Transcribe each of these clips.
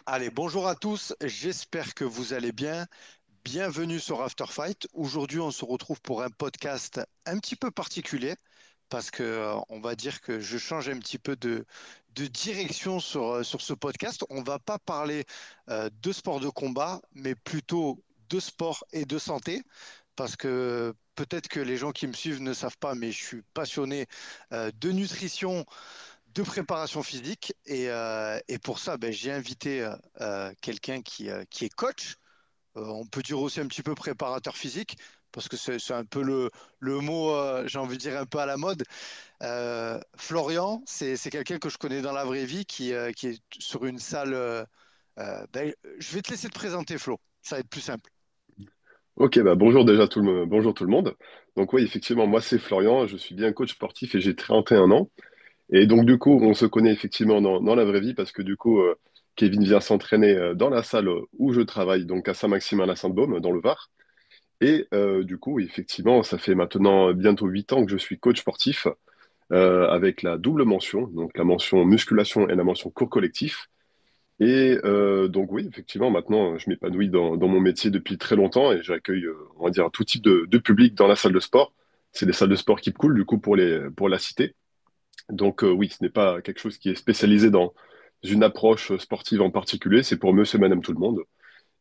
Allez, bonjour à tous, j'espère que vous allez bien. Bienvenue sur After Fight. Aujourd'hui, on se retrouve pour un podcast un petit peu particulier parce que on va dire que je change un petit peu de direction sur ce podcast. On va pas parler de sport de combat, mais plutôt de sport et de santé parce que peut-être que les gens qui me suivent ne savent pas, mais je suis passionné de nutrition, de préparation physique. Et pour ça, ben, j'ai invité quelqu'un qui est coach. On peut dire aussi un petit peu préparateur physique, parce que c'est un peu le mot, j'ai envie de dire, un peu à la mode. Florian, c'est quelqu'un que je connais dans la vraie vie qui est sur une salle. Ben, je vais te laisser te présenter, Flo. Ça va être plus simple. Ok, bah bonjour déjà bonjour tout le monde. Donc oui, effectivement, moi c'est Florian, je suis bien coach sportif et j'ai 31 ans. Et donc du coup, on se connaît effectivement dans la vraie vie parce que du coup, Kevin vient s'entraîner dans la salle où je travaille, donc à Saint-Maximin la Sainte-Baume, dans le Var. Et du coup, effectivement, ça fait maintenant bientôt 8 ans que je suis coach sportif avec la double mention, donc la mention musculation et la mention cours collectif. Et donc oui, effectivement, maintenant, je m'épanouis dans mon métier depuis très longtemps et j'accueille, on va dire, tout type de public dans la salle de sport. C'est des salles de sport qui coulent, du coup, pour la cité. Donc oui, ce n'est pas quelque chose qui est spécialisé dans une approche sportive en particulier, c'est pour monsieur, madame, tout le monde.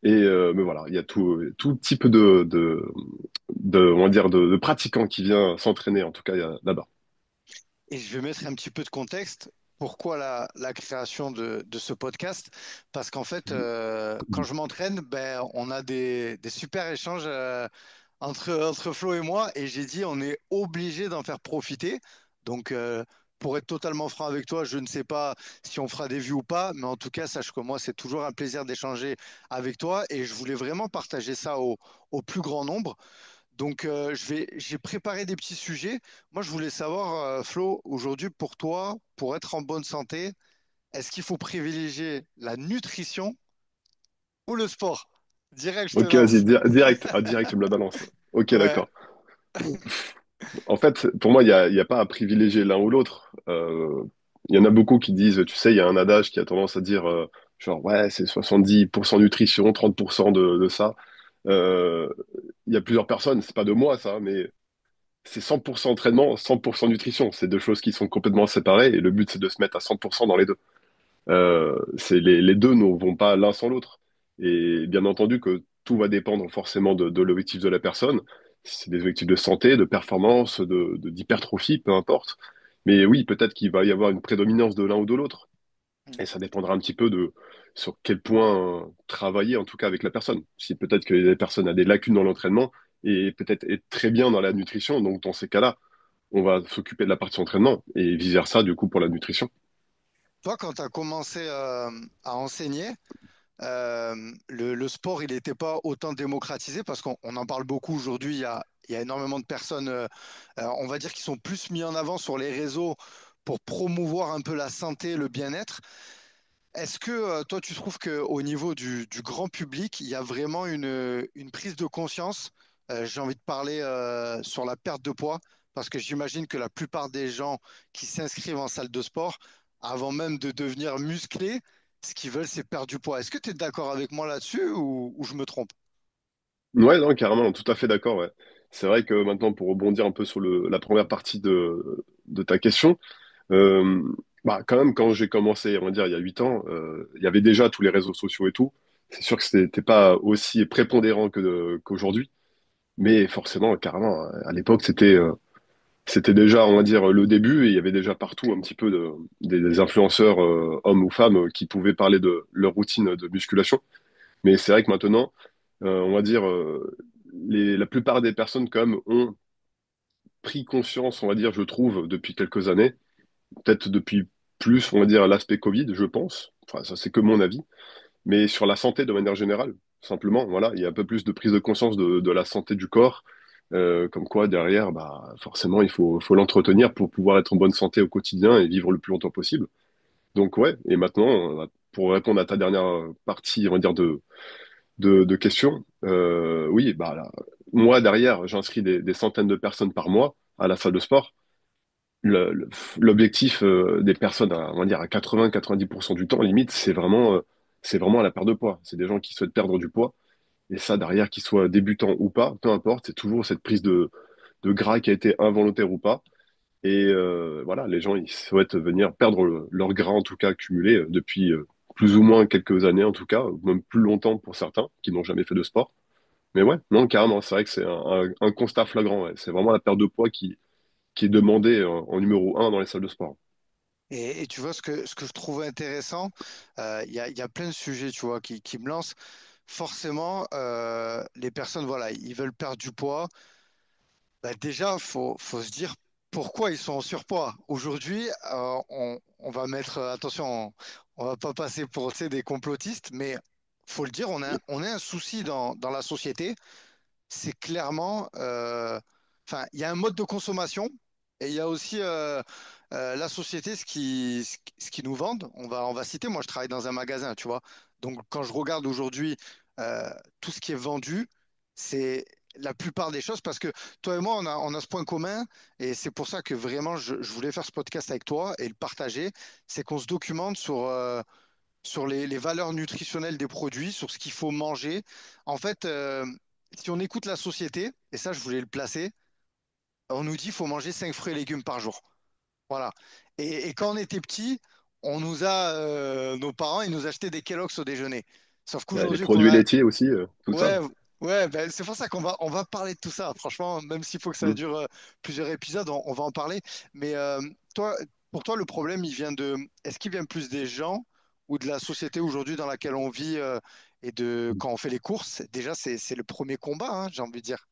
Et mais voilà, il y a tout type on va dire, de pratiquants qui vient s'entraîner, en tout cas, là-bas. Et je vais mettre un petit peu de contexte. Pourquoi la création de ce podcast? Parce qu'en fait, quand je m'entraîne, ben, on a des super échanges entre Flo et moi. Et j'ai dit, on est obligé d'en faire profiter. Donc, pour être totalement franc avec toi, je ne sais pas si on fera des vues ou pas. Mais en tout cas, sache que moi, c'est toujours un plaisir d'échanger avec toi. Et je voulais vraiment partager ça au plus grand nombre. Donc, j'ai préparé des petits sujets. Moi, je voulais savoir, Flo, aujourd'hui, pour toi, pour être en bonne santé, est-ce qu'il faut privilégier la nutrition ou le sport? Direct, je te Ok, vas-y, lance. direct, direct, tu me la balances. Ok, Ouais, d'accord. En fait, pour moi, il y a pas à privilégier l'un ou l'autre. Il y en a beaucoup qui disent, tu sais, il y a un adage qui a tendance à dire, genre, ouais, c'est 70% nutrition, 30% de ça. Euh, il y a plusieurs personnes, c'est pas de moi ça, mais c'est 100% entraînement, 100% nutrition. C'est deux choses qui sont complètement séparées et le but, c'est de se mettre à 100% dans les deux. Les deux ne vont pas l'un sans l'autre. Et bien entendu que tout va dépendre forcément de l'objectif de la personne. Si c'est des objectifs de santé, de performance, d'hypertrophie, peu importe. Mais oui, peut-être qu'il va y avoir une prédominance de l'un ou de l'autre. Et ça dépendra un petit peu de sur quel point travailler, en tout cas avec la personne. Si peut-être que la personne a des lacunes dans l'entraînement et peut-être est très bien dans la nutrition, donc dans ces cas-là, on va s'occuper de la partie entraînement et vice-versa, du coup, pour la nutrition. toi, quand tu as commencé à enseigner, le sport, il n'était pas autant démocratisé parce qu'on en parle beaucoup aujourd'hui. Il y a énormément de personnes, on va dire, qui sont plus mis en avant sur les réseaux pour promouvoir un peu la santé, le bien-être. Est-ce que toi, tu trouves qu'au niveau du grand public, il y a vraiment une prise de conscience? J'ai envie de parler sur la perte de poids, parce que j'imagine que la plupart des gens qui s'inscrivent en salle de sport, avant même de devenir musclés, ce qu'ils veulent, c'est perdre du poids. Est-ce que tu es d'accord avec moi là-dessus ou je me trompe? Ouais, non, carrément, tout à fait d'accord, ouais. C'est vrai que maintenant, pour rebondir un peu sur la première partie de ta question, euh, bah, quand même, quand j'ai commencé, on va dire, il y a 8 ans, il y avait déjà tous les réseaux sociaux et tout. C'est sûr que c'était pas aussi prépondérant qu'aujourd'hui, mais forcément, carrément, à l'époque, c'était déjà, on va dire, le début et il y avait déjà partout un petit peu des influenceurs, hommes ou femmes, qui pouvaient parler de leur routine de musculation. Mais c'est vrai que maintenant, on va dire, la plupart des personnes quand même ont pris conscience, on va dire, je trouve, depuis quelques années, peut-être depuis plus, on va dire, l'aspect Covid, je pense. Enfin, ça, c'est que mon avis. Mais sur la santé de manière générale, simplement, voilà, il y a un peu plus de prise de conscience de la santé du corps. Comme quoi, derrière, bah, forcément, faut l'entretenir pour pouvoir être en bonne santé au quotidien et vivre le plus longtemps possible. Donc, ouais, et maintenant, pour répondre à ta dernière partie, on va dire, de questions. Oui, bah, là, moi, derrière, j'inscris des centaines de personnes par mois à la salle de sport. Le- le- L'objectif des personnes, on va dire à 80-90% du temps, limite, c'est vraiment c'est vraiment la perte de poids. C'est des gens qui souhaitent perdre du poids. Et ça, derrière, qu'ils soient débutants ou pas, peu importe, c'est toujours cette prise de gras qui a été involontaire ou pas. Et voilà, les gens, ils souhaitent venir perdre leur gras, en tout cas accumulé depuis plus ou moins quelques années, en tout cas, ou même plus longtemps pour certains qui n'ont jamais fait de sport. Mais ouais, non, carrément, c'est vrai que c'est un constat flagrant. Ouais. C'est vraiment la perte de poids qui est demandée en numéro un dans les salles de sport. Et tu vois, ce que je trouve intéressant, il y a plein de sujets, tu vois, qui me lancent. Forcément, les personnes, voilà, ils veulent perdre du poids. Bah, déjà, faut se dire pourquoi ils sont en surpoids. Aujourd'hui, on va mettre, attention, on va pas passer pour, tu sais, des complotistes, mais faut le dire, on a un souci dans la société. C'est clairement, enfin, il y a un mode de consommation et il y a aussi la société, ce qui nous vendent. On va citer, moi, je travaille dans un magasin, tu vois. Donc, quand je regarde aujourd'hui tout ce qui est vendu, c'est la plupart des choses parce que toi et moi, on a ce point commun et c'est pour ça que vraiment, je voulais faire ce podcast avec toi et le partager. C'est qu'on se documente sur les valeurs nutritionnelles des produits, sur ce qu'il faut manger. En fait, si on écoute la société, et ça, je voulais le placer, on nous dit qu'il faut manger 5 fruits et légumes par jour. Voilà. Et quand on était petit, nos parents, ils nous achetaient des Kellogg's au déjeuner. Sauf Les qu'aujourd'hui, qu'on produits a, laitiers aussi, tout ça. ouais, ouais, ben, c'est pour ça qu'on va parler de tout ça. Franchement, même s'il faut que ça Mm. dure plusieurs épisodes, on va en parler. Mais toi, pour toi, le problème, est-ce qu'il vient plus des gens ou de la société aujourd'hui dans laquelle on vit et de quand on fait les courses? Déjà, c'est le premier combat, hein, j'ai envie de dire.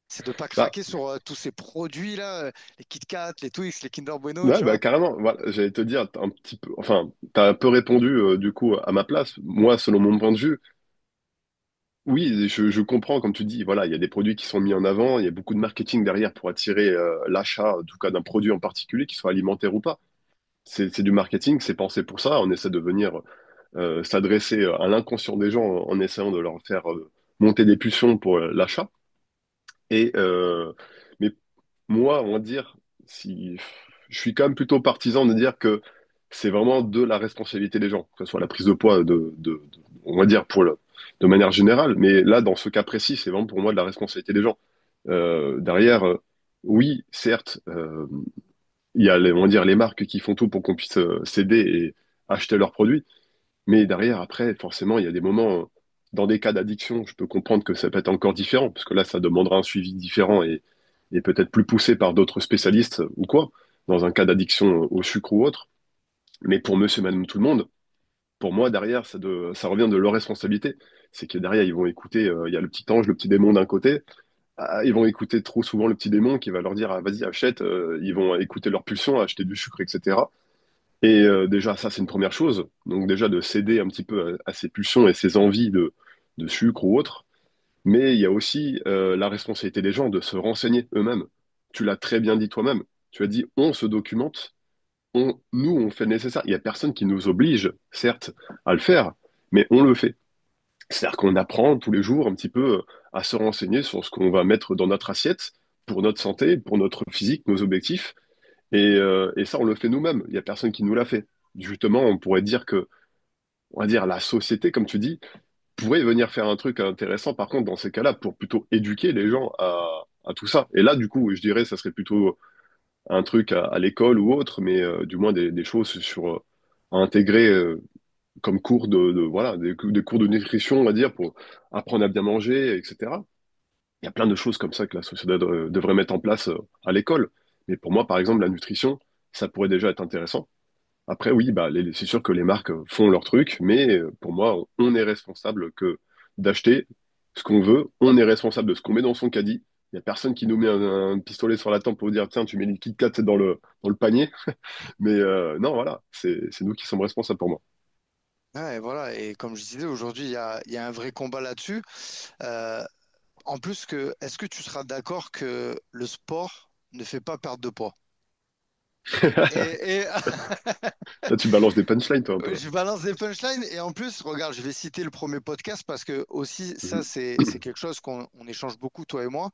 C'est de pas Bah, craquer sur tous ces produits-là, les Kit Kat, les Twix, les Kinder Bueno, ouais, tu bah vois. carrément. Voilà, j'allais te dire un petit peu. Enfin, t'as un peu répondu du coup à ma place. Moi, selon mon point de vue, oui, je comprends comme tu dis. Voilà, il y a des produits qui sont mis en avant. Il y a beaucoup de marketing derrière pour attirer l'achat, en tout cas d'un produit en particulier, qu'il soit alimentaire ou pas. C'est du marketing, c'est pensé pour ça. On essaie de venir s'adresser à l'inconscient des gens en essayant de leur faire monter des pulsions pour l'achat. Et mais moi, on va dire, si je suis quand même plutôt partisan de dire que c'est vraiment de la responsabilité des gens, que ce soit la prise de poids on va dire de manière générale. Mais là, dans ce cas précis, c'est vraiment pour moi de la responsabilité des gens. Derrière, oui, certes, il y a on va dire les marques qui font tout pour qu'on puisse céder et acheter leurs produits. Mais derrière, après, forcément, il y a des moments, dans des cas d'addiction, je peux comprendre que ça peut être encore différent, parce que là, ça demandera un suivi différent et peut-être plus poussé par d'autres spécialistes ou quoi, dans un cas d'addiction au sucre ou autre. Mais pour monsieur, madame, tout le monde, pour moi, derrière, ça revient de leur responsabilité. C'est que derrière, ils vont écouter, il y a le petit ange, le petit démon d'un côté. Ah, ils vont écouter trop souvent le petit démon qui va leur dire, ah, vas-y, achète. Ils vont écouter leur pulsion, acheter du sucre, etc. Et déjà, ça, c'est une première chose. Donc déjà, de céder un petit peu à ses pulsions et ses envies de sucre ou autre. Mais il y a aussi la responsabilité des gens de se renseigner eux-mêmes. Tu l'as très bien dit toi-même. Tu as dit, on se documente, nous, on fait le nécessaire. Il y a personne qui nous oblige, certes, à le faire, mais on le fait. C'est-à-dire qu'on apprend tous les jours un petit peu à se renseigner sur ce qu'on va mettre dans notre assiette pour notre santé, pour notre physique, nos objectifs. Et ça, on le fait nous-mêmes. Il n'y a personne qui nous l'a fait. Justement, on pourrait dire que, on va dire, la société, comme tu dis, pourrait venir faire un truc intéressant, par contre, dans ces cas-là, pour plutôt éduquer les gens à tout ça. Et là, du coup, je dirais, ça serait plutôt un truc à l'école ou autre, mais du moins des choses sur, à intégrer comme cours voilà, des cours de nutrition, on va dire, pour apprendre à bien manger, etc. Il y a plein de choses comme ça que la société devrait mettre en place à l'école. Mais pour moi, par exemple, la nutrition, ça pourrait déjà être intéressant. Après, oui, bah, c'est sûr que les marques font leur truc, mais pour moi, on est responsable que d'acheter ce qu'on veut, on est responsable de ce qu'on met dans son caddie. Il n'y a personne qui nous met un pistolet sur la tempe pour dire, tiens, tu mets une Kit Kat dans le panier. Mais non, voilà, c'est nous qui sommes responsables pour moi. Ouais, et voilà, et comme je disais, aujourd'hui, il y a un vrai combat là-dessus. Euh, En plus est-ce que tu seras d'accord que le sport ne fait pas perdre de poids? Et Là, tu balances des punchlines, toi, un peu. je balance des punchlines et en plus, regarde, je vais citer le premier podcast parce que aussi, ça, Mhm. c'est quelque chose qu'on échange beaucoup, toi et moi.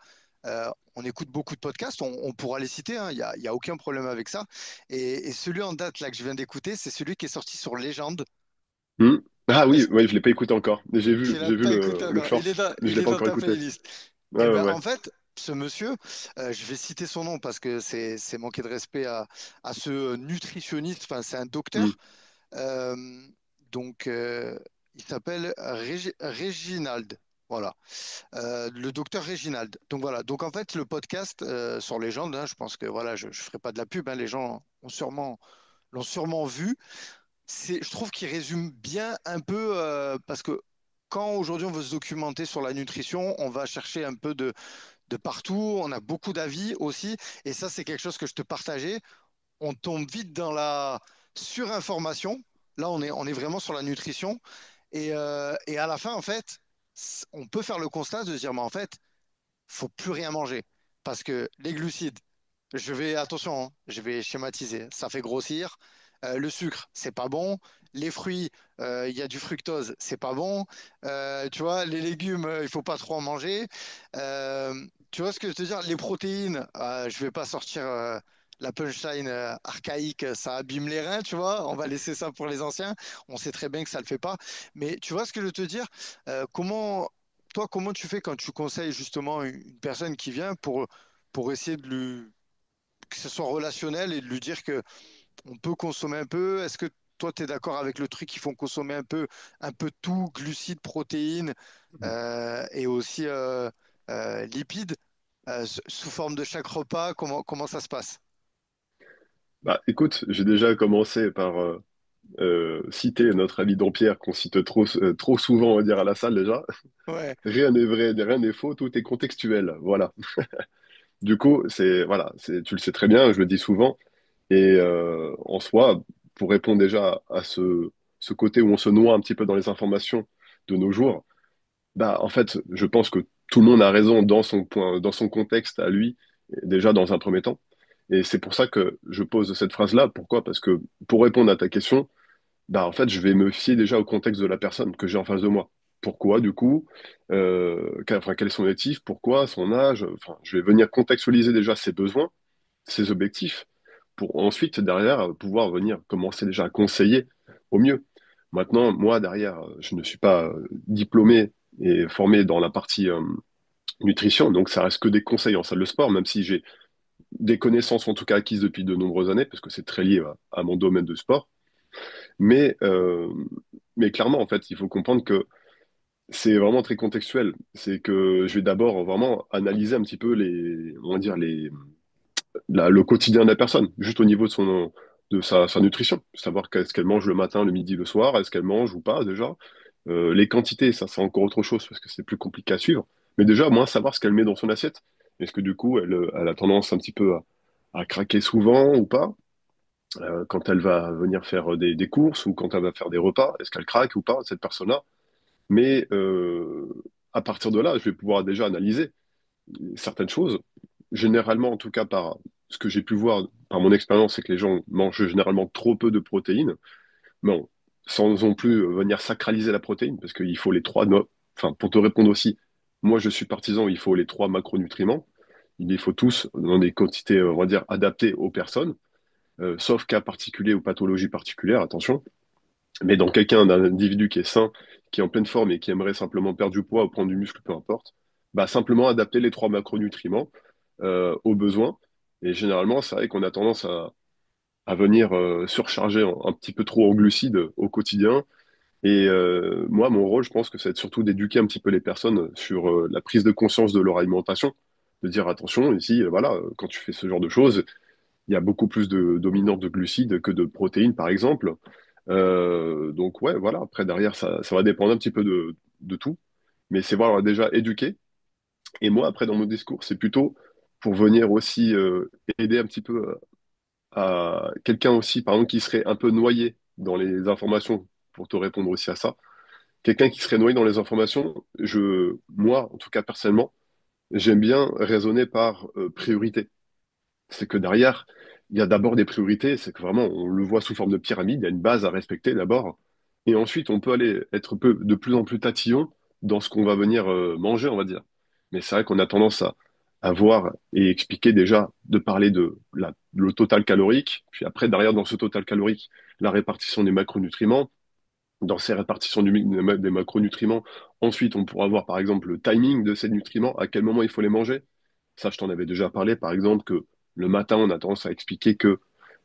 On écoute beaucoup de podcasts, on pourra les citer, hein, il y a aucun problème avec ça. Et celui en date là que je viens d'écouter, c'est celui qui est sorti sur Légende. Ah oui, Est-ce oui, je l'ai pas écouté encore. Mais Tu l'as j'ai vu pas écouté le encore. short, mais je Il l'ai est pas dans encore ta écouté. playlist. Ouais, Eh ouais, ben, ouais. en fait, ce monsieur, je vais citer son nom parce que c'est manquer de respect à ce nutritionniste. Enfin, c'est un Hmm. docteur. Euh, donc, il s'appelle Réginald. Voilà. Le docteur Réginald. Donc voilà. Donc en fait, le podcast sur Légende, hein, je pense que voilà, je ferai pas de la pub. Hein, les gens l'ont sûrement vu. Je trouve qu'il résume bien un peu parce que quand aujourd'hui on veut se documenter sur la nutrition, on va chercher un peu de partout. On a beaucoup d'avis aussi. Et ça, c'est quelque chose que je te partageais. On tombe vite dans la surinformation. Là, on est vraiment sur la nutrition. Et à la fin, en fait, on peut faire le constat de se dire, mais en fait, faut plus rien manger. Parce que les glucides, attention, hein, je vais schématiser, ça fait grossir. Le sucre, c'est pas bon. Les fruits, il y a du fructose, c'est pas bon. Tu vois, les légumes, il faut pas trop en manger. Euh, Tu vois ce que je veux te dire? Les protéines, je vais pas sortir la punchline archaïque, ça abîme les reins, tu vois. On va laisser ça pour les anciens. On sait très bien que ça le fait pas. Mais tu vois ce que je veux te dire? Comment tu fais quand tu conseilles justement une personne qui vient pour essayer que ce soit relationnel et de lui dire que on peut consommer un peu? Est-ce que toi, tu es d'accord avec le truc qu'il faut consommer un peu tout, glucides, protéines et aussi lipides sous forme de chaque repas? Comment ça se passe? Bah, écoute, j'ai déjà commencé par citer notre ami Dampierre qu'on cite trop souvent, on va dire, à la salle déjà. Ouais, Rien n'est vrai, rien n'est faux, tout est contextuel. Voilà. Du coup, tu le sais très bien, je le dis souvent. Et en soi, pour répondre déjà à ce côté où on se noie un petit peu dans les informations de nos jours, bah, en fait, je pense que tout le monde a raison dans son point, dans son contexte à lui, déjà dans un premier temps. Et c'est pour ça que je pose cette phrase-là. Pourquoi? Parce que pour répondre à ta question, bah, en fait, je vais me fier déjà au contexte de la personne que j'ai en face de moi. Pourquoi, du coup, quel est son motif, pourquoi, son âge, enfin, je vais venir contextualiser déjà ses besoins, ses objectifs, pour ensuite, derrière, pouvoir venir commencer déjà à conseiller au mieux. Maintenant, moi, derrière, je ne suis pas diplômé et formé dans la partie nutrition, donc ça reste que des conseils en salle de sport, même si j'ai des connaissances en tout cas acquises depuis de nombreuses années, parce que c'est très lié à mon domaine de sport. Mais, euh, mais clairement, en fait, il faut comprendre que c'est vraiment très contextuel. C'est que je vais d'abord vraiment analyser un petit peu on va dire le quotidien de la personne, juste au niveau de sa nutrition. Savoir qu'est-ce qu'elle mange le matin, le midi, le soir, est-ce qu'elle mange ou pas déjà. Les quantités, ça c'est encore autre chose parce que c'est plus compliqué à suivre. Mais déjà, au moins savoir ce qu'elle met dans son assiette. Est-ce que du coup, elle a tendance un petit peu à craquer souvent ou pas? Quand elle va venir faire des courses ou quand elle va faire des repas, est-ce qu'elle craque ou pas, cette personne-là? Mais à partir de là, je vais pouvoir déjà analyser certaines choses. Généralement, en tout cas, par ce que j'ai pu voir, par mon expérience, c'est que les gens mangent généralement trop peu de protéines. Bon, sans non plus venir sacraliser la protéine, parce qu'il faut les trois. Enfin, pour te répondre aussi, moi, je suis partisan, il faut les trois macronutriments. Il les faut tous dans des quantités, on va dire, adaptées aux personnes, sauf cas particulier ou pathologie particulière, attention. Mais dans d'un individu qui est sain, qui est en pleine forme et qui aimerait simplement perdre du poids ou prendre du muscle, peu importe, bah simplement adapter les trois macronutriments aux besoins. Et généralement, c'est vrai qu'on a tendance à venir surcharger un petit peu trop en glucides au quotidien. Et moi, mon rôle, je pense que c'est surtout d'éduquer un petit peu les personnes sur la prise de conscience de leur alimentation, de dire attention, ici, voilà, quand tu fais ce genre de choses, il y a beaucoup plus de dominante de glucides que de protéines, par exemple. Donc ouais, voilà. Après, derrière, ça va dépendre un petit peu de tout. Mais c'est voilà, déjà éduquer. Et moi, après, dans mon discours, c'est plutôt pour venir aussi aider un petit peu à quelqu'un aussi, par exemple, qui serait un peu noyé dans les informations, pour te répondre aussi à ça. Quelqu'un qui serait noyé dans les informations, moi, en tout cas personnellement, j'aime bien raisonner par priorité. C'est que derrière, il y a d'abord des priorités, c'est que vraiment, on le voit sous forme de pyramide, il y a une base à respecter d'abord, et ensuite, on peut aller être de plus en plus tatillon dans ce qu'on va venir manger, on va dire. Mais c'est vrai qu'on a tendance à voir et expliquer déjà, de parler de le total calorique, puis après, derrière, dans ce total calorique, la répartition des macronutriments, dans ces répartitions des macronutriments. Ensuite, on pourra voir par exemple le timing de ces nutriments, à quel moment il faut les manger. Ça, je t'en avais déjà parlé, par exemple, que le matin, on a tendance à expliquer que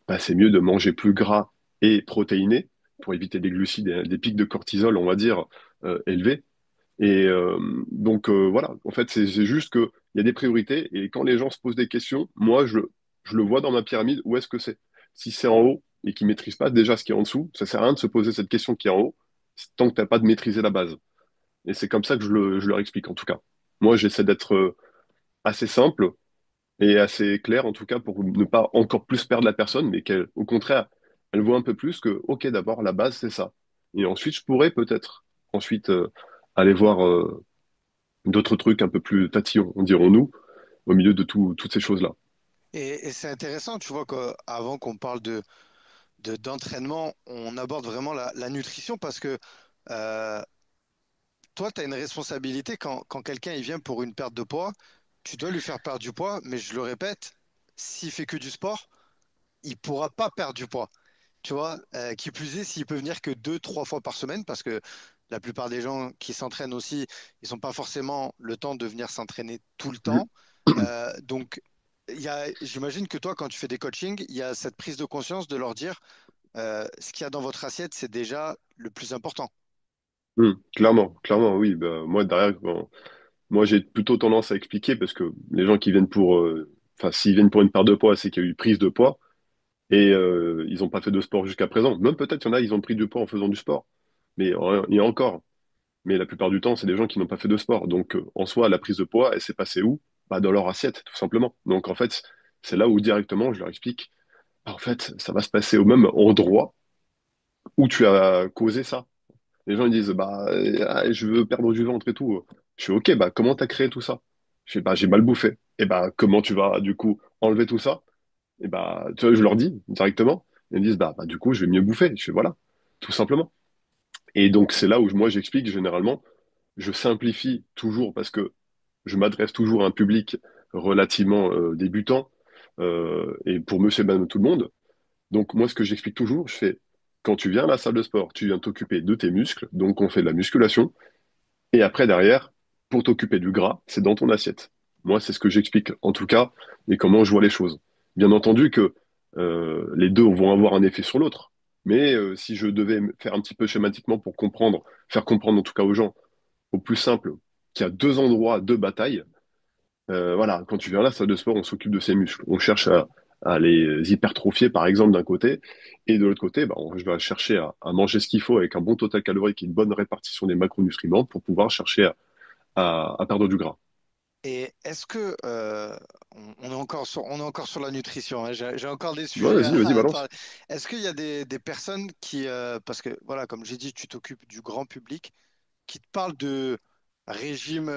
bah, c'est mieux de manger plus gras et protéiné pour éviter des glucides et des pics de cortisol, on va dire, élevés. Et voilà, en fait, c'est juste qu'il y a des priorités et quand les gens se posent des questions, moi, je le vois dans ma pyramide, où est-ce que c'est? Si c'est en haut et qu'ils ne maîtrisent pas déjà ce qui est en dessous, ça sert à rien de se poser cette question qui est en haut tant que tu n'as pas de maîtriser la base. Et c'est comme ça que je leur explique, en tout cas. Moi, j'essaie d'être assez simple et assez clair, en tout cas, pour ne pas encore plus perdre la personne, mais qu'elle, au contraire, elle voit un peu plus que, OK, d'abord, la base, c'est ça. Et ensuite, je pourrais peut-être ensuite aller voir d'autres trucs un peu plus tatillons, dirons-nous, au milieu de toutes ces choses-là. Et c'est intéressant, tu vois, qu'avant qu'on parle d'entraînement, on aborde vraiment la nutrition parce que euh, toi, tu as une responsabilité quand quelqu'un il vient pour une perte de poids, tu dois lui faire perdre du poids, mais je le répète, s'il fait que du sport, il pourra pas perdre du poids. Tu vois, qui plus est, s'il peut venir que deux, trois fois par semaine, parce que la plupart des gens qui s'entraînent aussi, ils n'ont pas forcément le temps de venir s'entraîner tout le Mhm. temps. Donc, j'imagine que toi, quand tu fais des coachings, il y a cette prise de conscience de leur dire, ce qu'il y a dans votre assiette, c'est déjà le plus important. Clairement, clairement, oui. Bah, moi, derrière, moi, j'ai plutôt tendance à expliquer parce que les gens qui viennent pour, enfin, s'ils viennent pour une perte de poids, c'est qu'il y a eu prise de poids et ils n'ont pas fait de sport jusqu'à présent. Même peut-être il y en a, ils ont pris du poids en faisant du sport. Mais il y a encore. Mais la plupart du temps, c'est des gens qui n'ont pas fait de sport. Donc, en soi, la prise de poids, elle s'est passée où? Bah, dans leur assiette, tout simplement. Donc, en fait, c'est là où directement, je leur explique, bah, en fait, ça va se passer au même endroit où tu as causé ça. Les gens ils disent bah je veux perdre du ventre et tout. Je fais OK, bah comment t'as créé tout ça? Je fais bah j'ai mal bouffé. Et bah comment tu vas du coup enlever tout ça? Et bah tu vois, je leur dis directement. Ils me disent bah du coup je vais mieux bouffer. Je fais voilà, tout simplement. Et donc c'est là où moi j'explique généralement, je simplifie toujours parce que je m'adresse toujours à un public relativement débutant et pour monsieur et madame tout le monde. Donc moi ce que j'explique toujours, je fais quand tu viens à la salle de sport, tu viens t'occuper de tes muscles, donc on fait de la musculation. Et après, derrière, pour t'occuper du gras, c'est dans ton assiette. Moi, c'est ce que j'explique, en tout cas, et comment je vois les choses. Bien entendu que les deux vont avoir un effet sur l'autre. Mais si je devais faire un petit peu schématiquement pour comprendre, faire comprendre en tout cas aux gens, au plus simple, qu'il y a deux endroits, deux batailles, voilà, quand tu viens à la salle de sport, on s'occupe de ses muscles. On cherche à les hypertrophier, par exemple, d'un côté. Et de l'autre côté, bah, je vais chercher à manger ce qu'il faut avec un bon total calorique et une bonne répartition des macronutriments pour pouvoir chercher à perdre du gras. Et est-ce que on est encore sur la nutrition, hein, j'ai encore des Ouais, sujets vas-y, vas-y, à balance. parler. Est-ce qu'il y a des personnes qui, parce que voilà, comme j'ai dit, tu t'occupes du grand public, qui te parlent de régime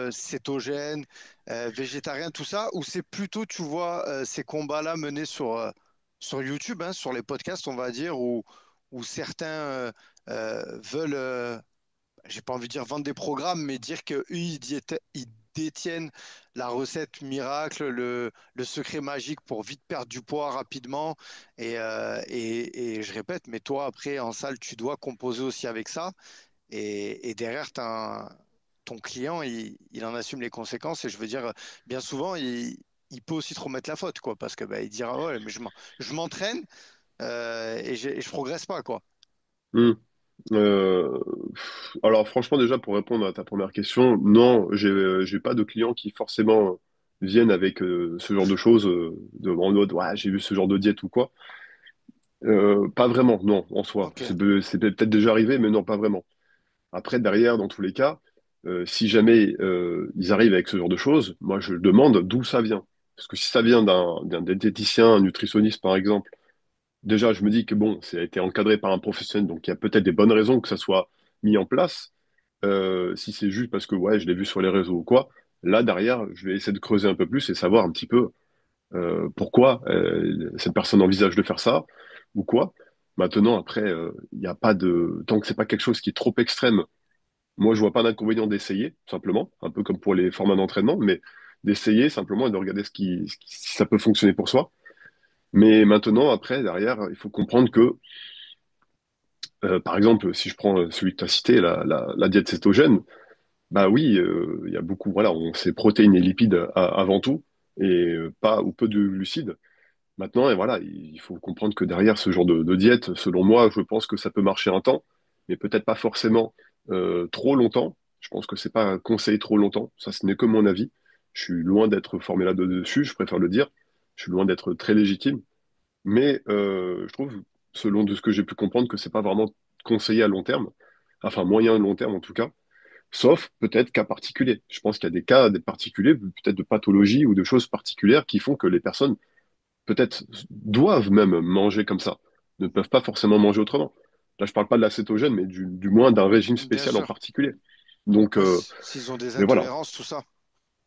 cétogène, végétarien, tout ça, ou c'est plutôt, tu vois, ces combats-là menés sur YouTube, hein, sur les podcasts, on va dire, où certains veulent j'ai pas envie de dire vendre des programmes, mais dire qu'eux, ils détiennent la recette miracle, le secret magique pour vite perdre du poids rapidement. Et je répète, mais toi, après, en salle, tu dois composer aussi avec ça. Et derrière, ton client, il en assume les conséquences. Et je veux dire, bien souvent, il peut aussi te remettre la faute, quoi, parce que bah, il dira, ouais, mais je m'entraîne et je progresse pas, quoi. Hmm. Euh, alors franchement, déjà, pour répondre à ta première question, non, j'ai pas de clients qui forcément viennent avec ce genre de choses, en mode, ouais, j'ai vu ce genre de diète ou quoi. Pas vraiment, non, en soi. Ok. C'est peut-être déjà arrivé, mais non, pas vraiment. Après, derrière, dans tous les cas, si jamais ils arrivent avec ce genre de choses, moi, je demande d'où ça vient. Parce que si ça vient d'un diététicien, un nutritionniste, par exemple, déjà, je me dis que bon, ça a été encadré par un professionnel, donc il y a peut-être des bonnes raisons que ça soit mis en place. Si c'est juste parce que ouais, je l'ai vu sur les réseaux ou quoi, là derrière, je vais essayer de creuser un peu plus et savoir un petit peu pourquoi cette personne envisage de faire ça ou quoi. Maintenant, après, il n'y a pas de tant que c'est pas quelque chose qui est trop extrême. Moi, je vois pas d'inconvénient d'essayer, simplement, un peu comme pour les formats d'entraînement, mais d'essayer simplement et de regarder si ça peut fonctionner pour soi. Mais maintenant, après, derrière, il faut comprendre que Par exemple, si je prends celui que tu as cité, la diète cétogène, bah oui, il y a beaucoup, voilà, on sait protéines et lipides avant tout, et pas ou peu de glucides. Maintenant, et voilà, il faut comprendre que derrière ce genre de diète, selon moi, je pense que ça peut marcher un temps, mais peut-être pas forcément trop longtemps. Je pense que c'est pas un conseil trop longtemps. Ça, ce n'est que mon avis. Je suis loin d'être formé là-dessus, je préfère le dire. Je suis loin d'être très légitime. Mais je trouve, selon de ce que j'ai pu comprendre, que c'est pas vraiment conseillé à long terme. Enfin, moyen long terme en tout cas. Sauf peut-être cas particuliers. Je pense qu'il y a des cas des particuliers, peut-être de pathologie ou de choses particulières qui font que les personnes peut-être doivent même manger comme ça, ne peuvent pas forcément manger autrement. Là, je parle pas de la cétogène, mais du moins d'un régime Bien spécial en sûr. particulier. Donc, Ouais, s'ils ont des mais voilà. intolérances, tout ça.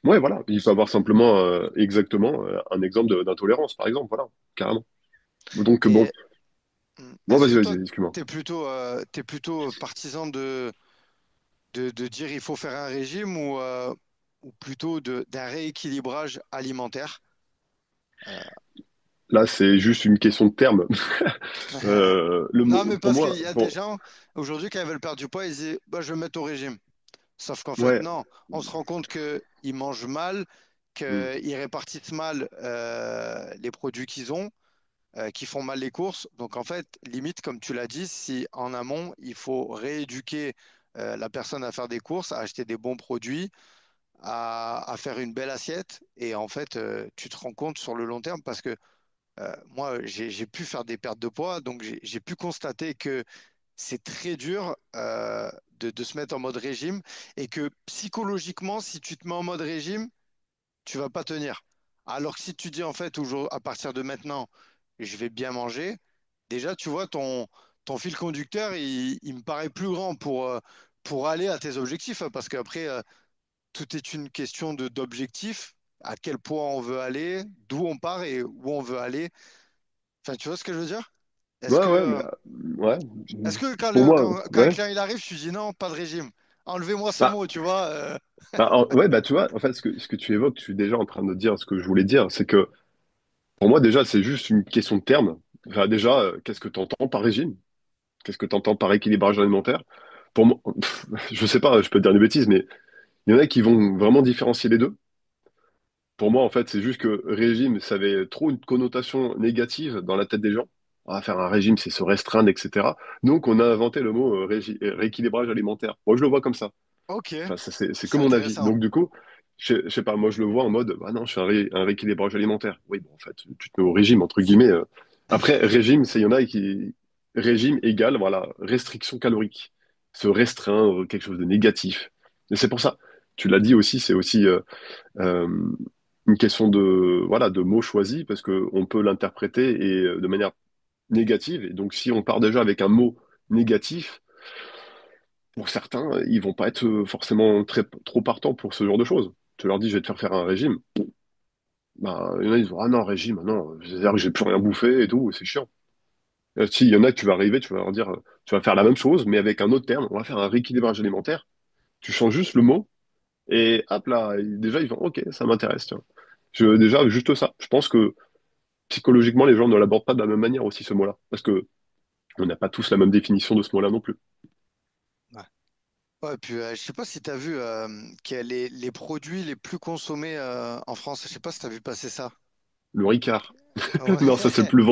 Ouais, voilà. Il peut avoir simplement, exactement, un exemple d'intolérance, par exemple. Voilà, carrément. Donc, bon. Et Bon, est-ce vas-y, que toi, vas-y, excuse-moi. t'es plutôt partisan de dire il faut faire un régime ou plutôt d'un rééquilibrage alimentaire? Euh, Là, c'est juste une question de terme. Non, mais Pour parce qu'il moi, y a des gens, aujourd'hui, quand ils veulent perdre du poids, ils disent, bah, je vais me mettre au régime. Sauf qu'en fait, ouais. non, on se rend compte qu'ils mangent mal, Hmm. qu'ils répartissent mal les produits qu'ils ont, qui font mal les courses. Donc en fait, limite, comme tu l'as dit, si en amont, il faut rééduquer la personne à faire des courses, à acheter des bons produits, à faire une belle assiette. Et en fait, tu te rends compte sur le long terme parce que moi, j'ai pu faire des pertes de poids, donc j'ai pu constater que c'est très dur de se mettre en mode régime et que psychologiquement, si tu te mets en mode régime, tu vas pas tenir. Alors que si tu dis en fait, à partir de maintenant, je vais bien manger, déjà, tu vois, ton fil conducteur, il me paraît plus grand pour aller à tes objectifs, hein, parce qu'après, tout est une question d'objectif, à quel point on veut aller, d'où on part et où on veut aller. Enfin, tu vois ce que je veux dire? Est-ce Ouais, ouais, que, bah, ouais. est-ce que Pour moi, quand un ouais. client il arrive, je lui dis non, pas de régime. Enlevez-moi ce Bah, mot, tu vois. ouais, bah, tu vois, en fait, ce que tu évoques, je suis déjà en train de dire ce que je voulais dire, c'est que pour moi, déjà, c'est juste une question de terme. Enfin, déjà, qu'est-ce que tu entends par régime? Qu'est-ce que tu entends par équilibrage alimentaire? Pour moi, je sais pas, je peux te dire des bêtises, mais il y en a qui vont vraiment différencier les deux. Pour moi, en fait, c'est juste que régime, ça avait trop une connotation négative dans la tête des gens. On va faire un régime, c'est se restreindre, etc. Donc, on a inventé le mot rééquilibrage alimentaire. Moi, je le vois comme ça. Ok, Enfin, ça, c'est que c'est mon avis. intéressant. Donc, du coup, je sais pas, moi, je le vois en mode, bah non, je fais un rééquilibrage alimentaire. Oui, bon, en fait, tu te mets au régime, entre guillemets. Après, régime, il y en a qui. Régime égale, voilà, restriction calorique. Se restreindre, quelque chose de négatif. Et c'est pour ça. Tu l'as dit aussi, c'est aussi euh, une question de, voilà, de mots choisis, parce que on peut l'interpréter et de manière négative. Et donc, si on part déjà avec un mot négatif, pour certains, ils vont pas être forcément trop partants pour ce genre de choses. Tu leur dis, je vais te faire faire un régime. Bah, il y en a, ils disent, ah non, régime, non, c'est-à-dire que j'ai plus rien bouffé et tout, c'est chiant. Si, il y en a que tu vas arriver, tu vas leur dire, tu vas faire la même chose, mais avec un autre terme, on va faire un rééquilibrage alimentaire. Tu changes juste le mot, et hop là, déjà, ils vont, ok, ça m'intéresse, tiens. Déjà, juste ça. Je pense que psychologiquement, les gens ne l'abordent pas de la même manière aussi, ce mot-là. Parce que on n'a pas tous la même définition de ce mot-là non plus. Ouais. Ouais, puis je sais pas si tu as vu qu'il y a les produits les plus consommés en France. Je sais pas si tu as vu passer ça. Le Ricard. Ouais. Non, ça, c'est le plus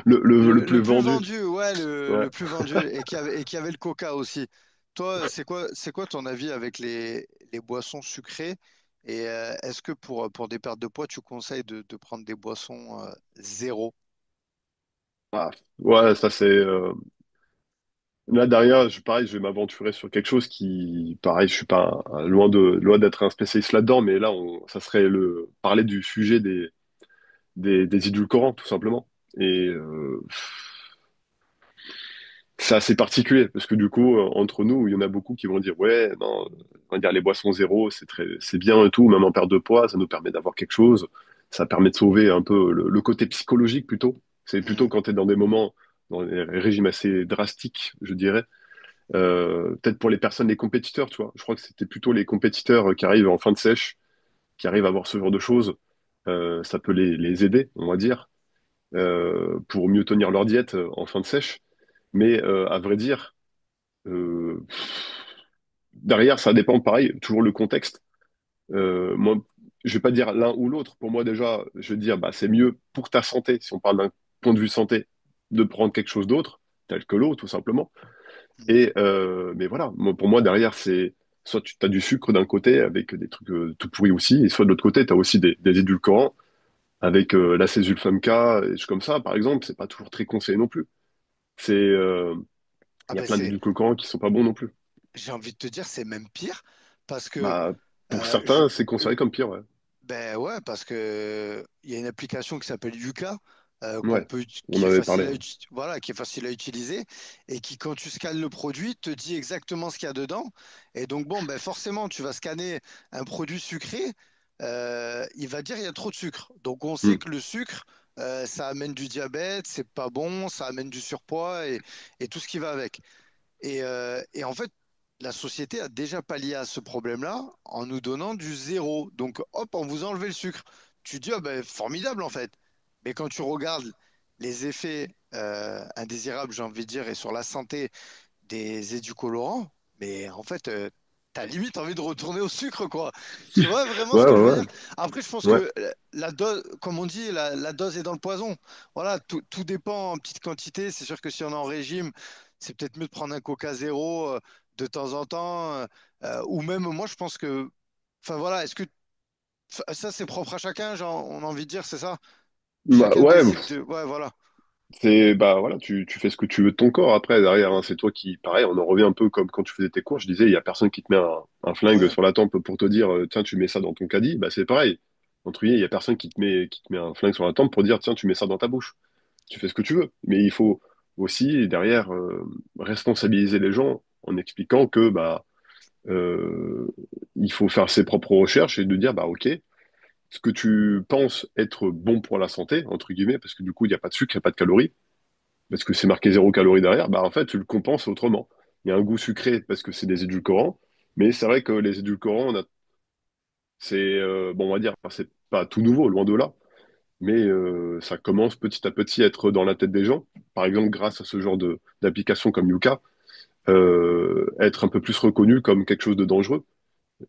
Le plus vendu. vendu, ouais, Ouais. le plus vendu et qui avait le Coca aussi. Toi, c'est quoi ton avis avec les boissons sucrées? Et est-ce que pour des pertes de poids, tu conseilles de prendre des boissons zéro? Ah, ouais, ça, c'est. Là, derrière, pareil, je vais m'aventurer sur quelque chose qui, pareil, je suis pas loin d'être un spécialiste là-dedans, mais là, ça serait parler du sujet des édulcorants, tout simplement. Et c'est assez particulier parce que du coup, entre nous, il y en a beaucoup qui vont dire ouais, non, on va dire les boissons zéro, c'est bien et tout, même en perte de poids, ça nous permet d'avoir quelque chose, ça permet de sauver un peu le côté psychologique plutôt. C'est plutôt Mhm. quand tu es dans des moments, dans des régimes assez drastiques, je dirais. Peut-être pour les personnes, les compétiteurs, tu vois. Je crois que c'était plutôt les compétiteurs qui arrivent en fin de sèche, qui arrivent à voir ce genre de choses. Ça peut les aider, on va dire, pour mieux tenir leur diète en fin de sèche. Mais à vrai dire. Euh, Derrière, ça dépend, pareil, toujours le contexte. Moi, je vais pas dire l'un ou l'autre. Pour moi, déjà, je vais dire, bah, c'est mieux pour ta santé, si on parle d'un point de vue santé, de prendre quelque chose d'autre, tel que l'eau, tout simplement. Mhm. Mais voilà, pour moi, derrière, c'est soit tu as du sucre d'un côté avec des trucs tout pourris aussi, et soit de l'autre côté, tu as aussi des édulcorants avec l'acésulfame-K, et des choses comme ça, par exemple, c'est pas toujours très conseillé non plus. Ah Il y a ben plein c'est, d'édulcorants qui sont pas bons non plus. j'ai envie de te dire, c'est même pire parce que Bah, pour euh, je, certains, c'est considéré comme pire, ouais. ben ouais, parce que il y a une application qui s'appelle Yuka Ouais, on qui est avait facile parlé. à voilà, qui est facile à utiliser et qui, quand tu scannes le produit, te dit exactement ce qu'il y a dedans. Et donc bon, ben forcément, tu vas scanner un produit sucré, il va dire il y a trop de sucre. Donc on sait Hmm. que le sucre, ça amène du diabète, c'est pas bon, ça amène du surpoids et tout ce qui va avec. Et en fait, la société a déjà pallié à ce problème-là en nous donnant du zéro. Donc, hop, on vous enlevait le sucre. Tu te dis, ah ben, formidable en fait. Mais quand tu regardes les effets indésirables, j'ai envie de dire, et sur la santé des édulcorants, mais en fait, t'as limite envie de retourner au sucre, quoi. Tu vois vraiment Ouais, ce que je veux ouais, dire? Après, je pense ouais. que la dose, comme on dit, la dose est dans le poison. Voilà, tout dépend en petite quantité. C'est sûr que si on est en régime, c'est peut-être mieux de prendre un Coca zéro de temps en temps. Ou même, moi, je pense que. Enfin, voilà, est-ce que. Ça, c'est propre à chacun, genre, on a envie de dire, c'est ça? Bah, Chacun ouais, décide de. Ouais, voilà. c'est bah voilà, tu fais ce que tu veux de ton corps après derrière, hein, c'est toi qui, pareil, on en revient un peu comme quand tu faisais tes cours. Je disais, il y a personne qui te met un flingue Ouais. sur la tempe pour te dire, tiens, tu mets ça dans ton caddie. Bah c'est pareil. Entre guillemets, il y a personne qui te met un flingue sur la tempe pour dire, tiens, tu mets ça dans ta bouche. Tu fais ce que tu veux. Mais il faut aussi derrière responsabiliser les gens en expliquant que bah euh, il faut faire ses propres recherches et de dire, bah ok, ce que tu penses être bon pour la santé, entre guillemets, parce que du coup, il n'y a pas de sucre, il n'y a pas de calories parce que c'est marqué 0 calorie derrière, bah en fait, tu le compenses autrement. Il y a un goût sucré parce que c'est des édulcorants, mais c'est vrai que les édulcorants, c'est, bon, on va dire, enfin, c'est pas tout nouveau, loin de là, mais ça commence petit à petit à être dans la tête des gens. Par exemple, grâce à ce genre de d'application comme Yuka, être un peu plus reconnu comme quelque chose de dangereux.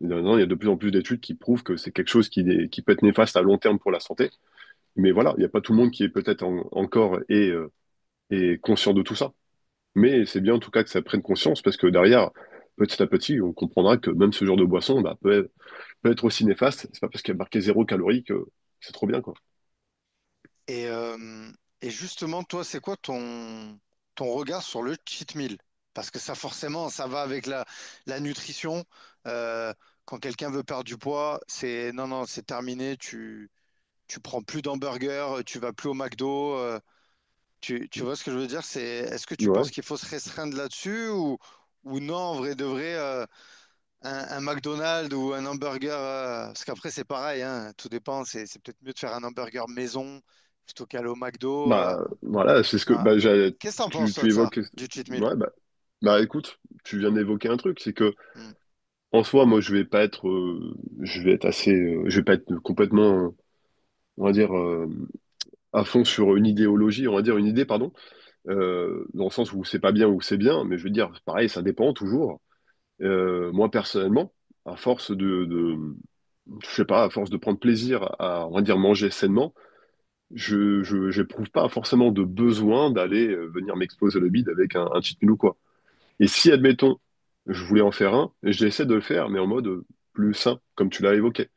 Maintenant, il y a de plus en plus d'études qui prouvent que c'est quelque chose qui peut être néfaste à long terme pour la santé. Mais voilà, il n'y a pas tout le monde qui est peut-être encore et conscient de tout ça. Mais c'est bien en tout cas que ça prenne conscience parce que derrière, petit à petit, on comprendra que même ce genre de boisson bah, peut être aussi néfaste. C'est pas parce qu'il y a marqué 0 calorie que c'est trop bien, quoi. Et, euh, et justement, toi, c'est quoi ton regard sur le cheat meal? Parce que ça, forcément, ça va avec la nutrition. Euh, quand quelqu'un veut perdre du poids, c'est non, non, c'est terminé. Tu prends plus d'hamburgers, tu vas plus au McDo. Tu vois ce que je veux dire? Est-ce que tu penses Ouais. qu'il faut se restreindre là-dessus ou non, en vrai de vrai, un McDonald's ou un hamburger, parce qu'après, c'est pareil, hein, tout dépend. C'est peut-être mieux de faire un hamburger maison plutôt qu'aller au McDo. Bah voilà, c'est ce que Ah. bah, Qu'est-ce que t'en penses, tu, toi, tu de ça, évoques. du cheat meal? Ouais, bah écoute, tu viens d'évoquer un truc, c'est que Hmm. en soi, moi, je vais être assez, je vais pas être complètement, on va dire, à fond sur une idéologie, on va dire une idée, pardon, dans le sens où c'est pas bien ou c'est bien, mais je veux dire, pareil, ça dépend toujours. Moi, personnellement, à force je sais pas, à force de prendre plaisir à, on va dire, manger sainement, j'éprouve pas forcément de besoin d'aller venir m'exploser le bide avec un cheat meal ou quoi. Et si, admettons, je voulais en faire un, j'essaie de le faire, mais en mode plus sain, comme tu l'as évoqué.